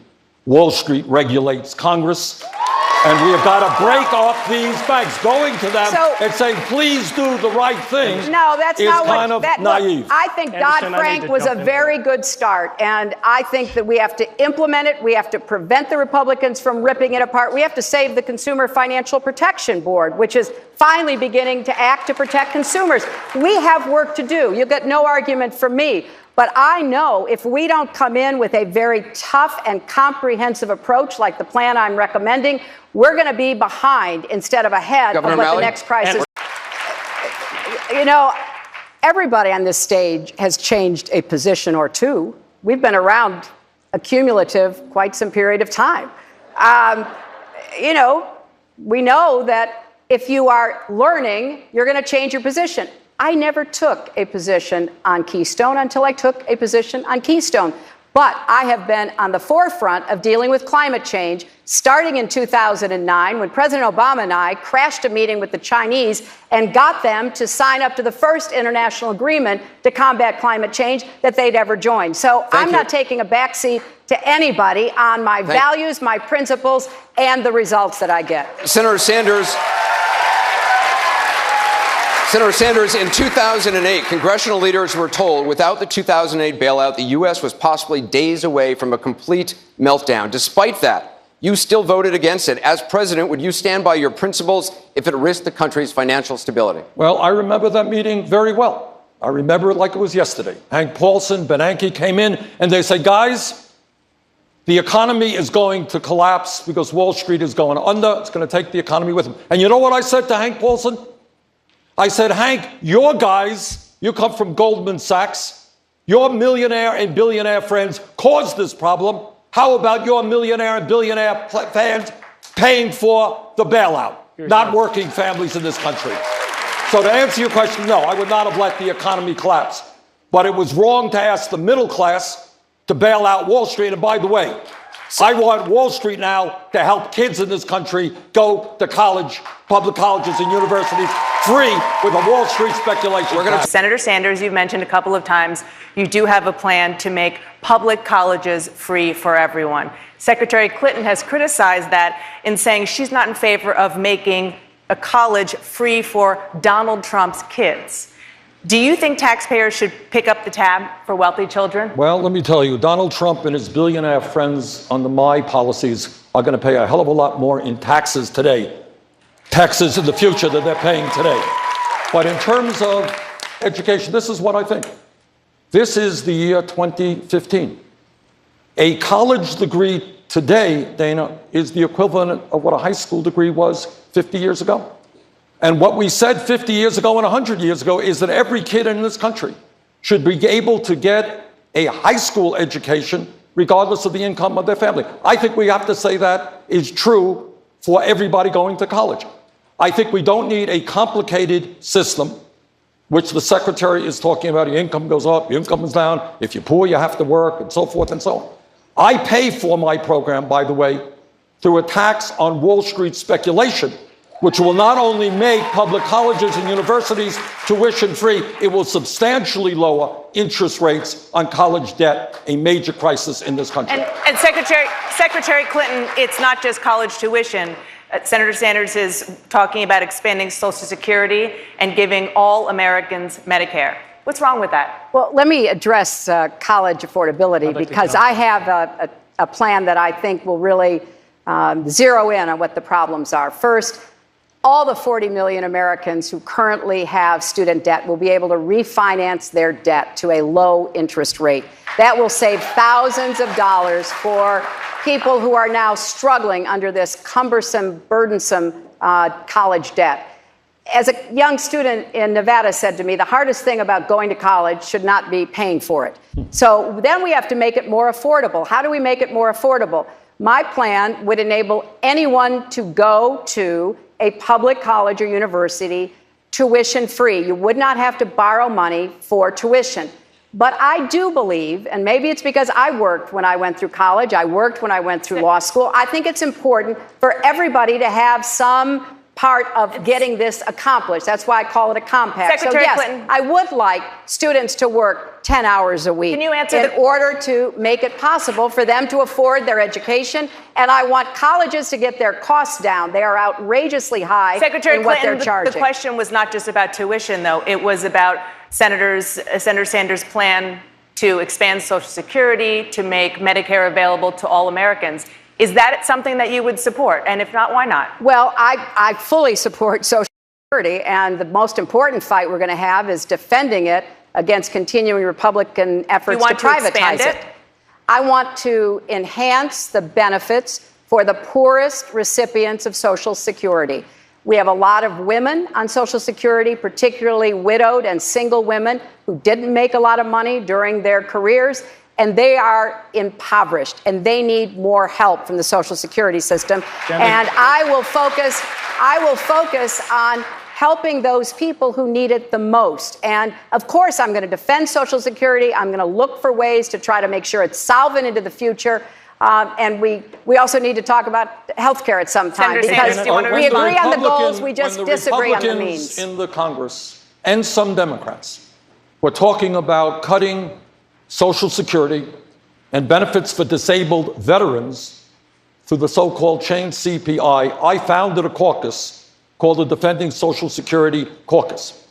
Wall Street regulates Congress. And we have got to break off these banks. Going to them and saying, please do the right thing. No, that's is not kind what, of that, naive. Look, I think Dodd-Frank was a very good start, and I think that we have to implement it. We have to prevent the Republicans from ripping it apart. We have to save the Consumer Financial Protection Board, which is finally beginning to act to protect consumers. We have work to do. You get no argument from me. But I know if we don't come in with a very tough and comprehensive approach like the plan I'm recommending, we're going to be behind instead of ahead of what the next crisis. You know, everybody on this stage has changed a position or two. We've been around a cumulative quite some period of time. You know, we know that if you are learning, you're going to change your position. I never took a position on Keystone until I took a position on Keystone. But I have been on the forefront of dealing with climate change, starting in 2009 when President Obama and I crashed a meeting with the Chinese and got them to sign up to the first international agreement to combat climate change that they'd ever joined. So I'm not taking a backseat to anybody on my values, my principles, and the results that I get. Senator Sanders, in 2008, congressional leaders were told without the 2008 bailout, the U.S. was possibly days away from a complete meltdown. Despite that, you still voted against it. As president, would you stand by your principles if it risked the country's financial stability? Well, I remember that meeting very well. I remember it like it was yesterday. Hank Paulson, Bernanke came in and they said, guys, the economy is going to collapse because Wall Street is going under. It's going to take the economy with them. And you know what I said to Hank Paulson? I said, Hank, your guys, you come from Goldman Sachs, your millionaire and billionaire friends caused this problem. How about your millionaire and billionaire fans paying for the bailout? Not working families in this country. So to answer your question, no, I would not have let the economy collapse. But it was wrong to ask the middle class to bail out Wall Street. And by the way, I want Wall Street now to help kids in this country go to college, public colleges and universities, free with a Wall Street speculation. Senator Sanders, you've mentioned a couple of times you do have a plan to make public colleges free for everyone. Secretary Clinton has criticized that in saying she's not in favor of making a college free for Donald Trump's kids. Do you think taxpayers should pick up the tab for wealthy children? Well, let me tell you, Donald Trump and his billionaire friends under my policies are going to pay a hell of a lot more in taxes today. Taxes in the future that they're paying today. But in terms of education, this is what I think. This is the year 2015. A college degree today, Dana, is the equivalent of what a high school degree was 50 years ago. And what we said 50 years ago and 100 years ago is that every kid in this country should be able to get a high school education regardless of the income of their family. I think we have to say that is true for everybody going to college. I think we don't need a complicated system, which the secretary is talking about. Your income goes up, your income is down. If you're poor, you have to work, and so forth and so on. I pay for my program, by the way, through a tax on Wall Street speculation, which will not only make public colleges and universities tuition free, it will substantially lower interest rates on college debt, a major crisis in this country. And Secretary Clinton, it's not just college tuition. Senator Sanders is talking about expanding Social Security and giving all Americans Medicare. What's wrong with that? Well, let me address college affordability because I have a plan that I think will really zero in on what the problems are. First, all the 40 million Americans who currently have student debt will be able to refinance their debt to a low interest rate. That will save thousands of dollars for people who are now struggling under this cumbersome, burdensome college debt. As a young student in Nevada said to me, the hardest thing about going to college should not be paying for it. So then we have to make it more affordable. How do we make it more affordable? My plan would enable anyone to go to a public college or university tuition free. You would not have to borrow money for tuition. But I do believe, and maybe it's because I worked when I went through college, I worked when I went through law school, I think it's important for everybody to have some part of getting this accomplished. That's why I call it a compact. Secretary so yes, Clinton. I would like students to work 10 hours a week. Can you answer in order to make it possible for them to afford their education. And I want colleges to get their costs down. They are outrageously high in what they're charging. The question was not just about tuition, though. It was about Senator Sanders' plan to expand Social Security, to make Medicare available to all Americans. Is that something that you would support? And if not, why not? Well, I fully support Social Security, and the most important fight we're going to have is defending it against continuing Republican efforts to privatize it. I want to enhance the benefits for the poorest recipients of Social Security. We have a lot of women on Social Security, particularly widowed and single women who didn't make a lot of money during their careers, and they are impoverished, and they need more help from the Social Security system. And I will focus on helping those people who need it the most. And of course, I'm going to defend Social Security. I'm going to look for ways to try to make sure it's solvent into the future. And we also need to talk about health care at some time, because we agree on the goals, we just disagree on the means. In the Congress and some Democrats were talking about cutting Social Security and benefits for disabled veterans through the so-called chain CPI. I founded a caucus called the Defending Social Security Caucus.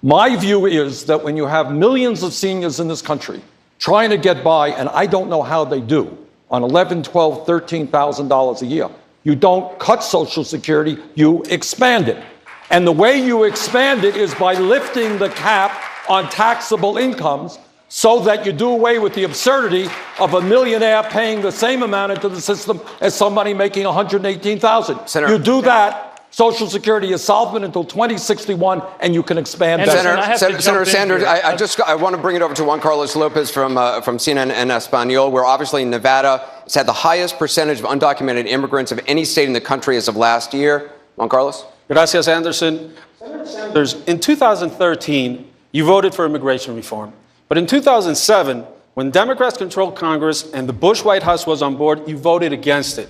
My view is that when you have millions of seniors in this country trying to get by, and I don't know how they do, on $11,000, $12,000, $13,000 a year, you don't cut Social Security, you expand it. And the way you expand it is by lifting the cap on taxable incomes, so that you do away with the absurdity of a millionaire paying the same amount into the system as somebody making $118,000. You do that, Social Security is solvent until 2061, and you can expand that. Senator Sanders, I want to bring it over to Juan Carlos Lopez from CNN en Español, where obviously Nevada has had the highest percentage of undocumented immigrants of any state in the country as of last year. Juan Carlos? Gracias, Anderson. Senator Sanders, in 2013, you voted for immigration reform. But in 2007, when Democrats controlled Congress and the Bush White House was on board, you voted against it.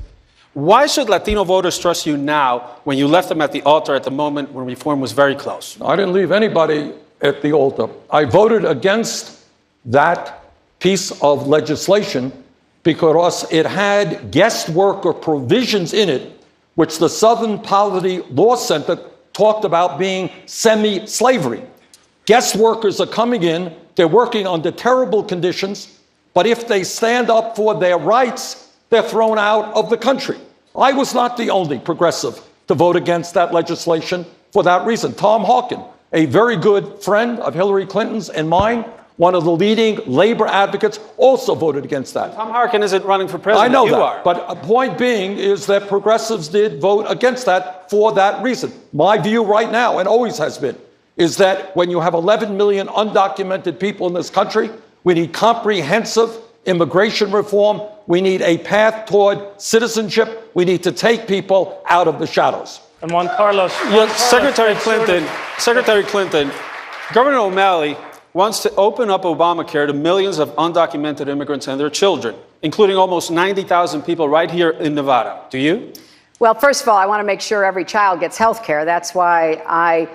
Why should Latino voters trust you now when you left them at the altar at the moment when reform was very close? I didn't leave anybody at the altar. I voted against that piece of legislation because it had guest worker provisions in it, which the Southern Poverty Law Center talked about being semi-slavery. Guest workers are coming in, they're working under terrible conditions, but if they stand up for their rights, they're thrown out of the country. I was not the only progressive to vote against that legislation for that reason. Tom Harkin, a very good friend of Hillary Clinton's and mine, one of the leading labor advocates, also voted against that. Tom Harkin isn't running for president. I know you that, are. but a point being is that progressives did vote against that for that reason. My view right now, and always has been, is that when you have 11 million undocumented people in this country, we need comprehensive immigration reform. We need a path toward citizenship. We need to take people out of the shadows. And Juan Carlos. Secretary Clinton, Governor O'Malley wants to open up Obamacare to millions of undocumented immigrants and their children, including almost 90,000 people right here in Nevada. Do you? Well, first of all, I want to make sure every child gets health care. That's why I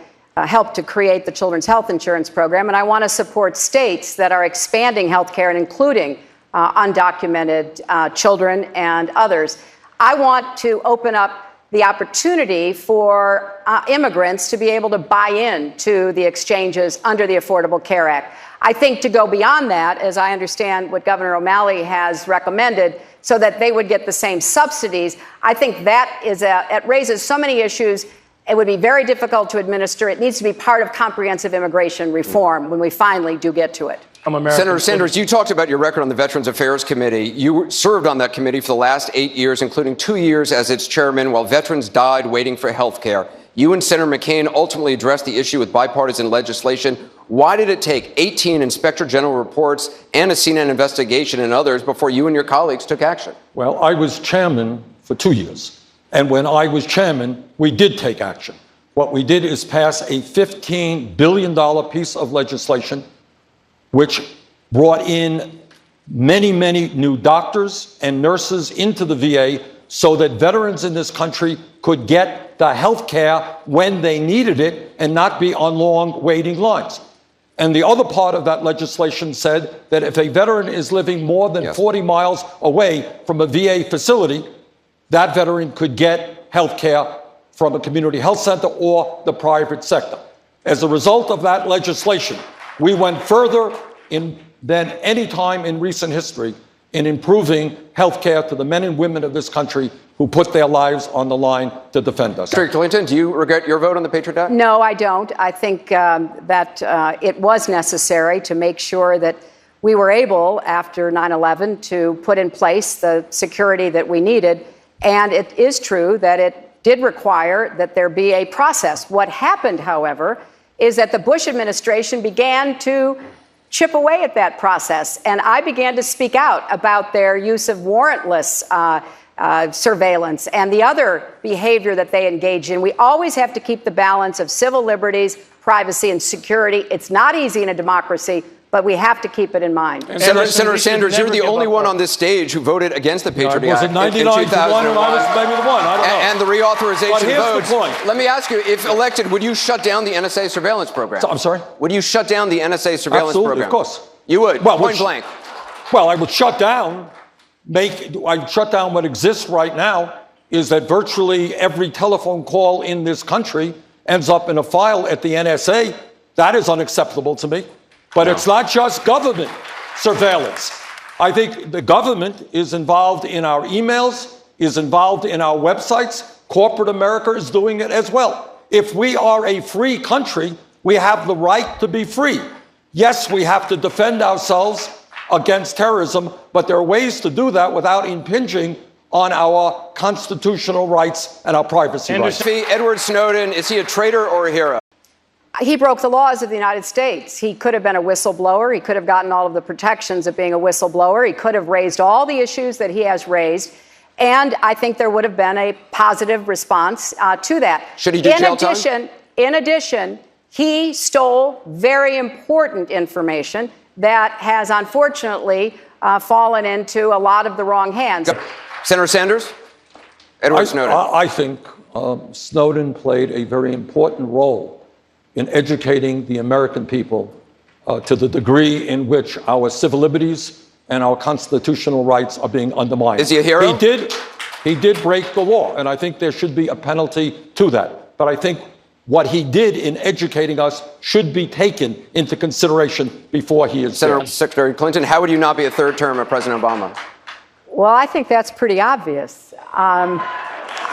helped to create the Children's Health Insurance Program, and I want to support states that are expanding health care and including undocumented children and others. I want to open up the opportunity for immigrants to be able to buy in to the exchanges under the Affordable Care Act. I think to go beyond that, as I understand what Governor O'Malley has recommended, so that they would get the same subsidies, I think that it raises so many issues. It would be very difficult to administer. It needs to be part of comprehensive immigration reform when we finally do get to it. Senator Sanders, you talked about your record on the Veterans Affairs Committee. You served on that committee for the last 8 years, including 2 years as its chairman, while veterans died waiting for health care. You and Senator McCain ultimately addressed the issue with bipartisan legislation. Why did it take 18 Inspector General reports and a CNN investigation and others before you and your colleagues took action? Well, I was chairman for 2 years. And when I was chairman, we did take action. What we did is pass a $15 billion piece of legislation, which brought in many, many new doctors and nurses into the VA so that veterans in this country could get the health care when they needed it and not be on long waiting lines. And the other part of that legislation said that if a veteran is living more than 40 miles away from a VA facility, that veteran could get health care from a community health center or the private sector. As a result of that legislation, we went further than any time in recent history in improving health care to the men and women of this country who put their lives on the line to defend us. Secretary Clinton, do you regret your vote on the Patriot Act? No, I don't. I think that it was necessary to make sure that we were able, after 9/11, to put in place the security that we needed. And it is true that it did require that there be a process. What happened, however, is that the Bush administration began to chip away at that process. And I began to speak out about their use of warrantless surveillance and the other behavior that they engage in. We always have to keep the balance of civil liberties, privacy, and security. It's not easy in a democracy, but we have to keep it in mind. Senator Sanders, you're the only one on this stage who voted against the Patriot Act was it 99 in to 1 and I was 2001. maybe the one? I don't know. And the reauthorization But here's the votes. point. Let me ask you, if elected, would you shut down the NSA surveillance program? I'm sorry? Would you shut down the NSA surveillance Absolutely, program? of course. You would, Well, point blank. Well, I would shut down, I'd shut down what exists right now is that virtually every telephone call in this country ends up in a file at the NSA. That is unacceptable to me. But it's not just government surveillance. I think the government is involved in our emails, is involved in our websites. Corporate America is doing it as well. If we are a free country, we have the right to be free. Yes, we have to defend ourselves against terrorism, but there are ways to do that without impinging on our constitutional rights and our privacy rights. Edward Snowden, is he a traitor or a hero? He broke the laws of the United States. He could have been a whistleblower. He could have gotten all of the protections of being a whistleblower. He could have raised all the issues that he has raised. And I think there would have been a positive response to that. Should he do jail time? In addition, he stole very important information that has unfortunately fallen into a lot of the wrong hands. Senator Sanders? Edward Snowden. I think Snowden played a very important role in educating the American people to the degree in which our civil liberties and our constitutional rights are being undermined. Is he a hero? He did break the law, and I think there should be a penalty to that. But I think what he did in educating us should be taken into consideration before he is Senator jailed. Secretary Clinton, how would you not be a third term of President Obama? Well, I think that's pretty obvious.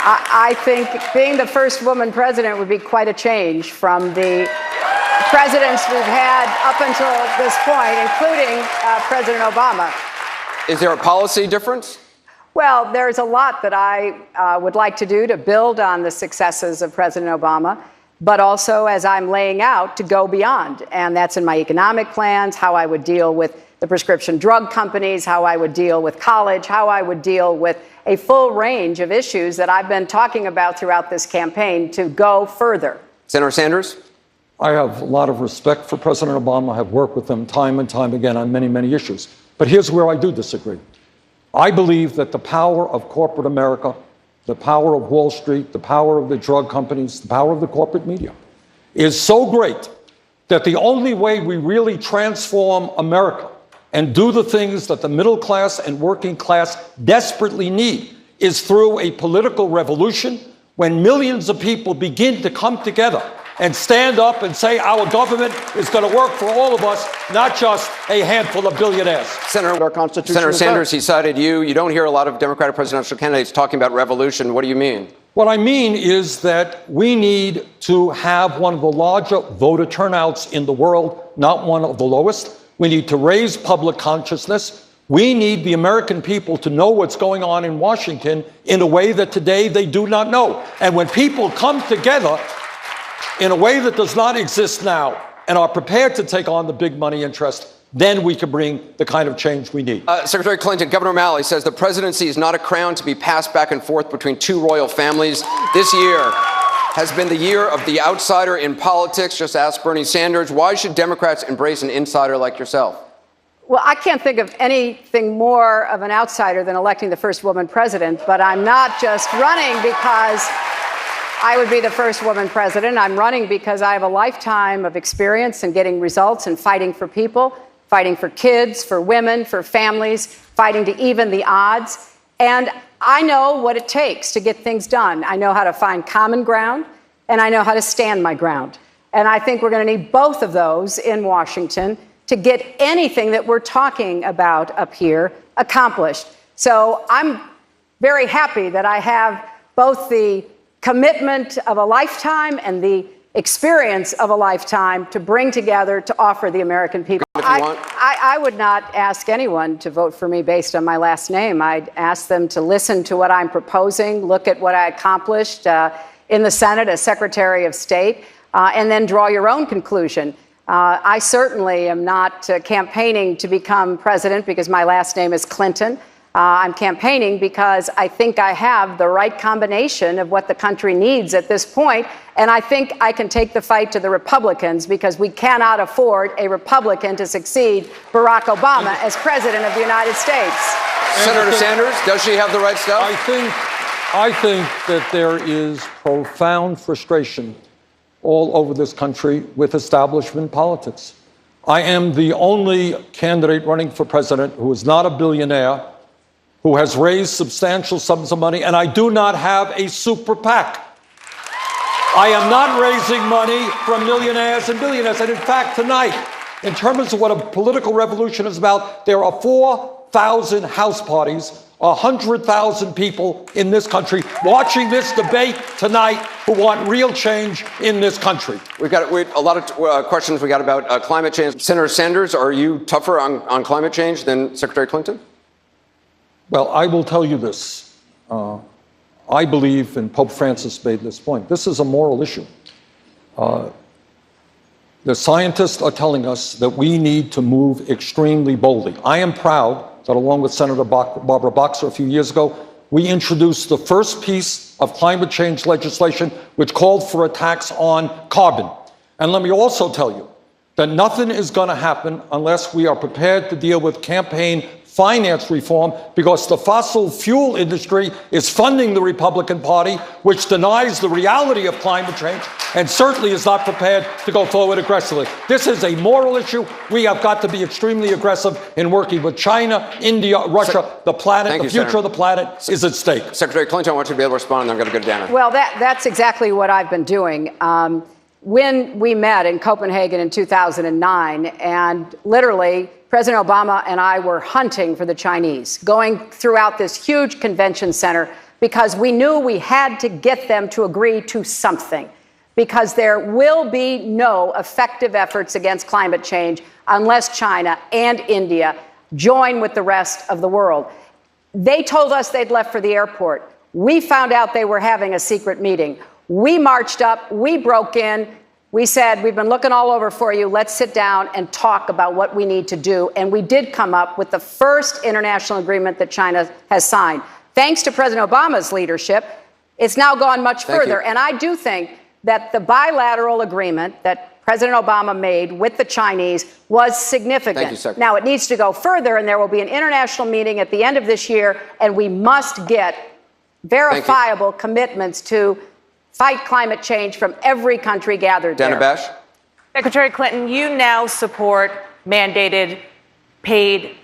I think being the first woman president would be quite a change from the presidents we've had up until this point, including President Obama. Is there a policy difference? Well, there's a lot that I would like to do to build on the successes of President Obama, but also, as I'm laying out, to go beyond. And that's in my economic plans, how I would deal with the prescription drug companies, how I would deal with college, how I would deal with a full range of issues that I've been talking about throughout this campaign to go further. Senator Sanders? I have a lot of respect for President Obama. I have worked with him time and time again on many, many issues. But here's where I do disagree. I believe that the power of corporate America, the power of Wall Street, the power of the drug companies, the power of the corporate media is so great that the only way we really transform America and do the things that the middle class and working class desperately need is through a political revolution when millions of people begin to come together and stand up and say our government is going to work for all of us, not just a handful of billionaires. Senator Sanders, he cited you. You don't hear a lot of Democratic presidential candidates talking about revolution. What do you mean? What I mean is that we need to have one of the larger voter turnouts in the world, not one of the lowest. We need to raise public consciousness. We need the American people to know what's going on in Washington in a way that today they do not know. And when people come together in a way that does not exist now and are prepared to take on the big money interest, then we can bring the kind of change we need. Secretary Clinton, Governor O'Malley says the presidency is not a crown to be passed back and forth between two royal families. This year has been the year of the outsider in politics. Just ask Bernie Sanders, why should Democrats embrace an insider like yourself? Well, I can't think of anything more of an outsider than electing the first woman president, but I'm not just running because I would be the first woman president. I'm running because I have a lifetime of experience in getting results and fighting for people, fighting for kids, for women, for families, fighting to even the odds. And I know what it takes to get things done. I know how to find common ground, and I know how to stand my ground. And I think we're going to need both of those in Washington to get anything that we're talking about up here accomplished. So I'm very happy that I have both the commitment of a lifetime and the experience of a lifetime to bring together to offer the American people. if you want. I would not ask anyone to vote for me based on my last name. I'd ask them to listen to what I'm proposing, look at what I accomplished in the Senate as Secretary of State, and then draw your own conclusion. I certainly am not campaigning to become president because my last name is Clinton. I'm campaigning because I think I have the right combination of what the country needs at this point, and I think I can take the fight to the Republicans because we cannot afford a Republican to succeed Barack Obama as President of the United States. Senator Sanders, does she have the right stuff? I think that there is profound frustration all over this country with establishment politics. I am the only candidate running for president who is not a billionaire, who has raised substantial sums of money, and I do not have a super PAC. I am not raising money from millionaires and billionaires. And in fact, tonight, in terms of what a political revolution is about, there are 4,000 house parties, 100,000 people in this country watching this debate tonight who want real change in this country. We've got a lot of questions we got about climate change. Senator Sanders, are you tougher on climate change than Secretary Clinton? Well, I will tell you this. I believe, and Pope Francis made this point, this is a moral issue. The scientists are telling us that we need to move extremely boldly. I am proud that along with Senator Barbara Boxer a few years ago, we introduced the first piece of climate change legislation which called for a tax on carbon. And let me also tell you that nothing is going to happen unless we are prepared to deal with campaign finance reform, because the fossil fuel industry is funding the Republican Party, which denies the reality of climate change and certainly is not prepared to go forward aggressively. This is a moral issue. We have got to be extremely aggressive in working with China, India, Russia. The planet, the future of the planet is at stake. Secretary Clinton, I want you to be able to respond, and then I'm going to go to Dana. Well, that's exactly what I've been doing. When we met in Copenhagen in 2009, and literally President Obama and I were hunting for the Chinese, going throughout this huge convention center because we knew we had to get them to agree to something, because there will be no effective efforts against climate change unless China and India join with the rest of the world. They told us they'd left for the airport. We found out they were having a secret meeting. We marched up, we broke in. We said, we've been looking all over for you. Let's sit down and talk about what we need to do. And we did come up with the first international agreement that China has signed. Thanks to President Obama's leadership, it's now gone much further. And I do think that the bilateral agreement that President Obama made with the Chinese was significant. Thank you, Secretary. Now, it needs to go further, and there will be an international meeting at the end of this year, and we must get verifiable commitments to fight climate change from every country gathered there. Dana Bash? Secretary Clinton, you now support mandated paid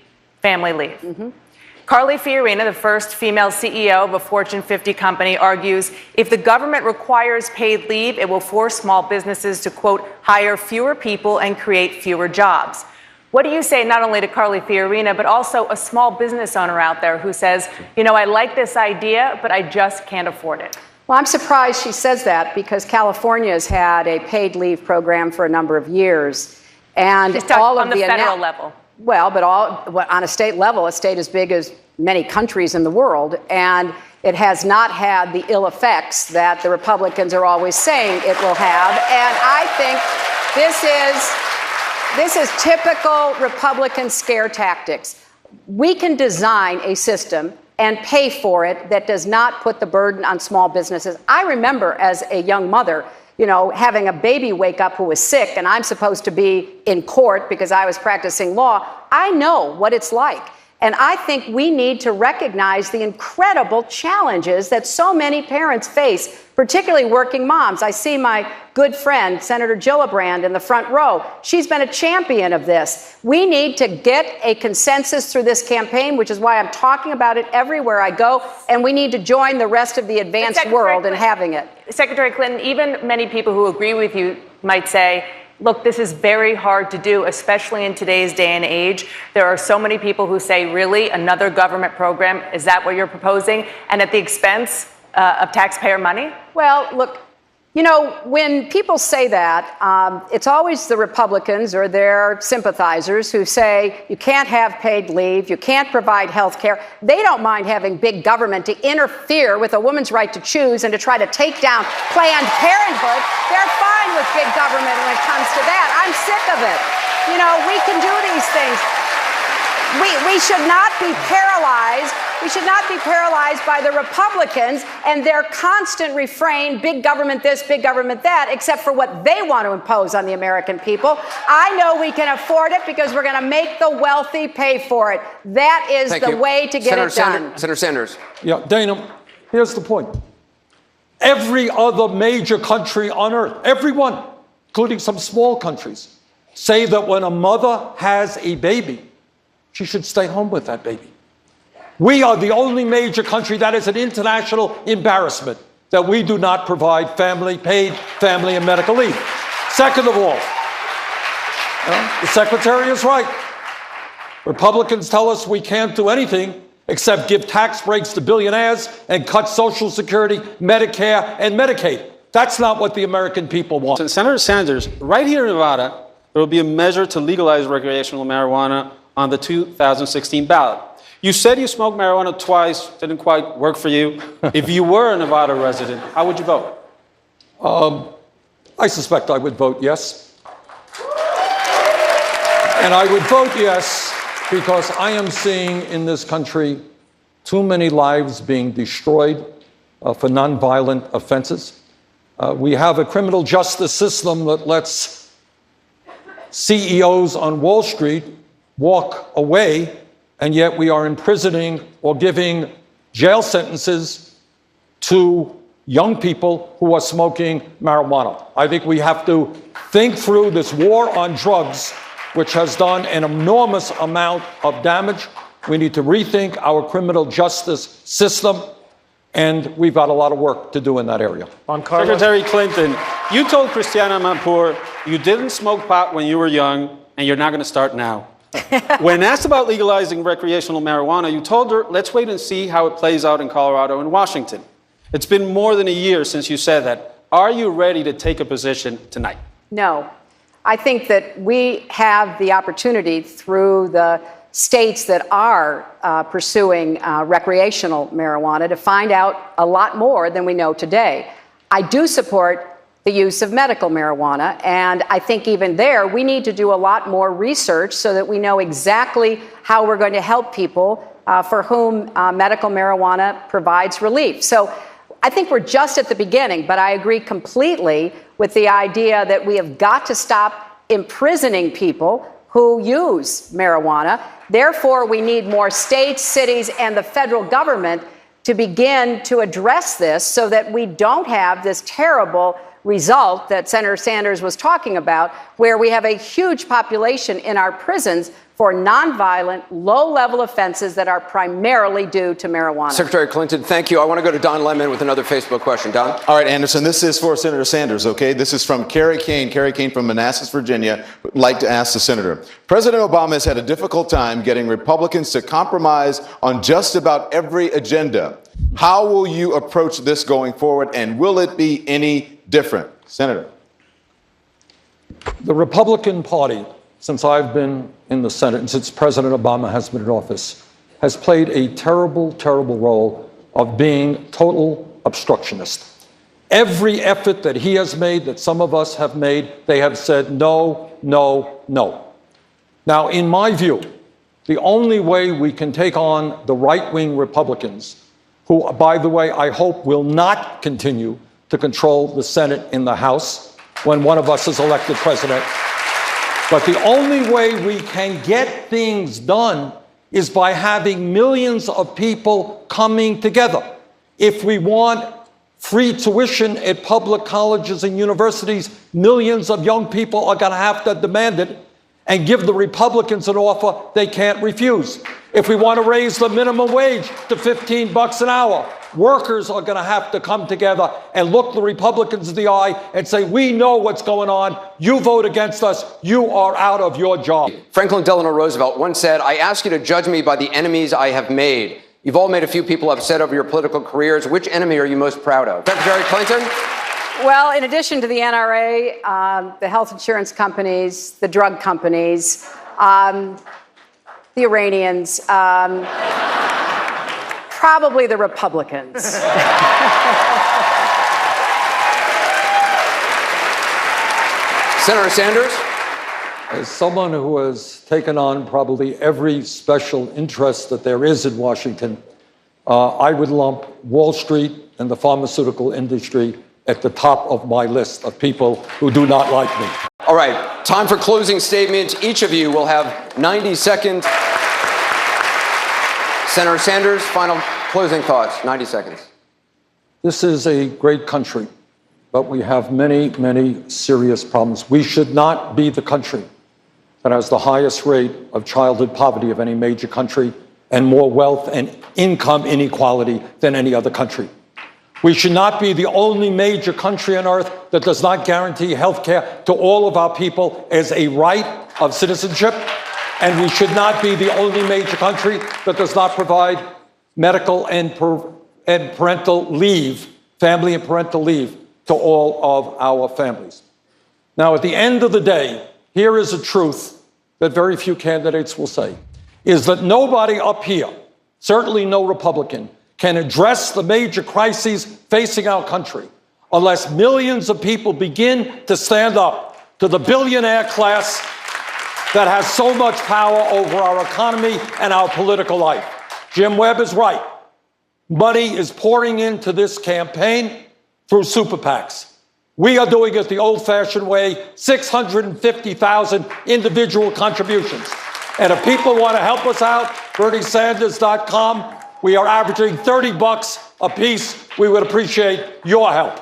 family leave. Mm-hmm. Carly Fiorina, the first female CEO of a Fortune 50 company, argues if the government requires paid leave, it will force small businesses to, quote, hire fewer people and create fewer jobs. What do you say not only to Carly Fiorina, but also a small business owner out there who says, you know, I like this idea, but I just can't afford it? Well, I'm surprised she says that because California has had a paid leave program for a number of years. And she's talking all of on the federal level. Well, but on a state level, a state as big as many countries in the world, and it has not had the ill effects that the Republicans are always saying it will have. And I think this is typical Republican scare tactics. We can design a system and pay for it that does not put the burden on small businesses. I remember as a young mother, you know, having a baby wake up who was sick, and I'm supposed to be in court because I was practicing law. I know what it's like. And I think we need to recognize the incredible challenges that so many parents face, particularly working moms. I see my good friend, Senator Gillibrand, in the front row. She's been a champion of this. We need to get a consensus through this campaign, which is why I'm talking about it everywhere I go, and we need to join the rest of the advanced world in having it. Secretary Clinton, even many people who agree with you might say, look, this is very hard to do, especially in today's day and age. There are so many people who say, really, another government program? Is that what you're proposing? And at the expense of taxpayer money? Well, look, You know, when people say that, it's always the Republicans or their sympathizers who say you can't have paid leave, you can't provide health care. They don't mind having big government to interfere with a woman's right to choose and to try to take down Planned Parenthood. They're fine with big government when it comes to that. I'm sick of it. You know, we can do these things. We should not be paralyzed. We should not be paralyzed by the Republicans and their constant refrain, big government this, big government that, except for what they want to impose on the American people. I know we can afford it because we're going to make the wealthy pay for it. That is the way to get it done. Senator Sanders. Yeah, Dana, here's the point. Every other major country on earth, everyone, including some small countries, say that when a mother has a baby, she should stay home with that baby. We are the only major country that is an international embarrassment that we do not provide paid family and medical leave. Second of all, the Secretary is right. Republicans tell us we can't do anything except give tax breaks to billionaires and cut Social Security, Medicare, and Medicaid. That's not what the American people want. So Senator Sanders, right here in Nevada, there will be a measure to legalize recreational marijuana on the 2016 ballot. You said you smoked marijuana twice, didn't quite work for you. If you were a Nevada resident, how would you vote? I suspect I would vote yes. And I would vote yes because I am seeing in this country too many lives being destroyed for nonviolent offenses. We have a criminal justice system that lets CEOs on Wall Street walk away, and yet we are imprisoning or giving jail sentences to young people who are smoking marijuana. I think we have to think through this war on drugs, which has done an enormous amount of damage. We need to rethink our criminal justice system, and we've got a lot of work to do in that area. Secretary Clinton, you told Christiana Amanpour you didn't smoke pot when you were young, and you're not going to start now. When asked about legalizing recreational marijuana, you told her, let's wait and see how it plays out in Colorado and Washington. It's been more than a year since you said that. Are you ready to take a position tonight? No. I think that we have the opportunity through the states that are pursuing recreational marijuana to find out a lot more than we know today. I do support the use of medical marijuana, and I think even there we need to do a lot more research so that we know exactly how we're going to help people for whom medical marijuana provides relief. So I think we're just at the beginning, but I agree completely with the idea that we have got to stop imprisoning people who use marijuana. Therefore, we need more states, cities, and the federal government to begin to address this so that we don't have this terrible result that Senator Sanders was talking about, where we have a huge population in our prisons for nonviolent, low-level offenses that are primarily due to marijuana. Secretary Clinton, thank you. I want to go to Don Lemon with another Facebook question. Don? All right, Anderson, this is for Senator Sanders, okay? This is from Carrie Kane. Carrie Kane from Manassas, Virginia, would like to ask the senator. President Obama has had a difficult time getting Republicans to compromise on just about every agenda. How will you approach this going forward, and will it be any different? Senator. The Republican Party, since I've been in the Senate and since President Obama has been in office, has played a terrible, terrible role of being total obstructionist. Every effort that he has made, that some of us have made, they have said no, no, no. Now, in my view, the only way we can take on the right-wing Republicans, who, by the way, I hope will not continue to control the Senate and the House when one of us is elected president. But the only way we can get things done is by having millions of people coming together. If we want free tuition at public colleges and universities, millions of young people are going to have to demand it and give the Republicans an offer they can't refuse. If we want to raise the minimum wage to $15 an hour, workers are going to have to come together and look the Republicans in the eye and say, we know what's going on. You vote against us. You are out of your job. Franklin Delano Roosevelt once said, I ask you to judge me by the enemies I have made. You've all made a few people upset over your political careers. Which enemy are you most proud of? Secretary Clinton? Well, in addition to the NRA, the health insurance companies, the drug companies, the Iranians, probably the Republicans. Senator Sanders? As someone who has taken on probably every special interest that there is in Washington, I would lump Wall Street and the pharmaceutical industry at the top of my list of people who do not like me. All right, time for closing statements. Each of you will have 90 seconds. Senator Sanders, final closing thoughts, 90 seconds. This is a great country, but we have many, many serious problems. We should not be the country that has the highest rate of childhood poverty of any major country and more wealth and income inequality than any other country. We should not be the only major country on earth that does not guarantee health care to all of our people as a right of citizenship. And we should not be the only major country that does not provide medical and parental leave, family and parental leave, to all of our families. Now, at the end of the day, here is a truth that very few candidates will say, is that nobody up here, certainly no Republican, can address the major crises facing our country unless millions of people begin to stand up to the billionaire class that has so much power over our economy and our political life. Jim Webb is right. Money is pouring into this campaign through super PACs. We are doing it the old-fashioned way, 650,000 individual contributions. And if people want to help us out, BernieSanders.com. We are averaging $30 a piece. We would appreciate your help.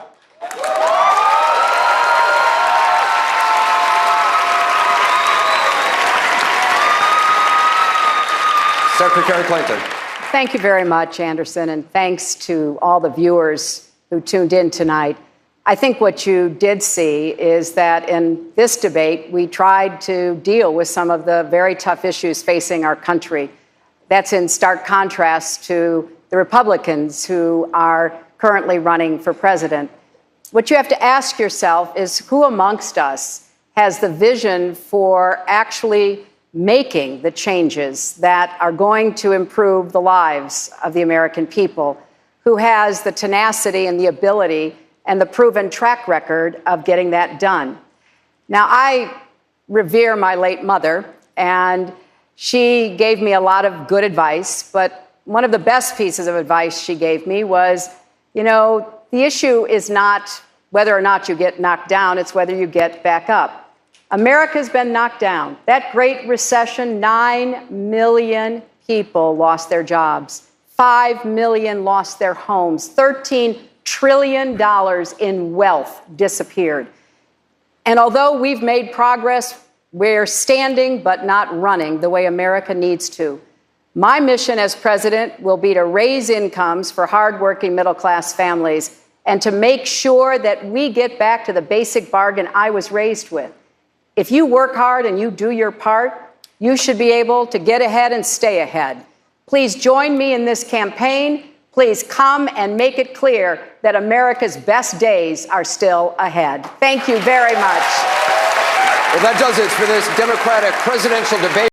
Secretary Clinton. Thank you very much, Anderson, and thanks to all the viewers who tuned in tonight. I think what you did see is that in this debate, we tried to deal with some of the very tough issues facing our country. That's in stark contrast to the Republicans who are currently running for president. What you have to ask yourself is who amongst us has the vision for actually making the changes that are going to improve the lives of the American people, who has the tenacity and the ability and the proven track record of getting that done. Now, I revere my late mother, and she gave me a lot of good advice, but one of the best pieces of advice she gave me was, you know, the issue is not whether or not you get knocked down, it's whether you get back up. America's been knocked down. That Great Recession, 9 million people lost their jobs. 5 million lost their homes. $13 trillion in wealth disappeared. And although we've made progress, we're standing but not running the way America needs to. My mission as president will be to raise incomes for hardworking middle-class families and to make sure that we get back to the basic bargain I was raised with. If you work hard and you do your part, you should be able to get ahead and stay ahead. Please join me in this campaign. Please come and make it clear that America's best days are still ahead. Thank you very much. Well, that does it for this Democratic presidential debate.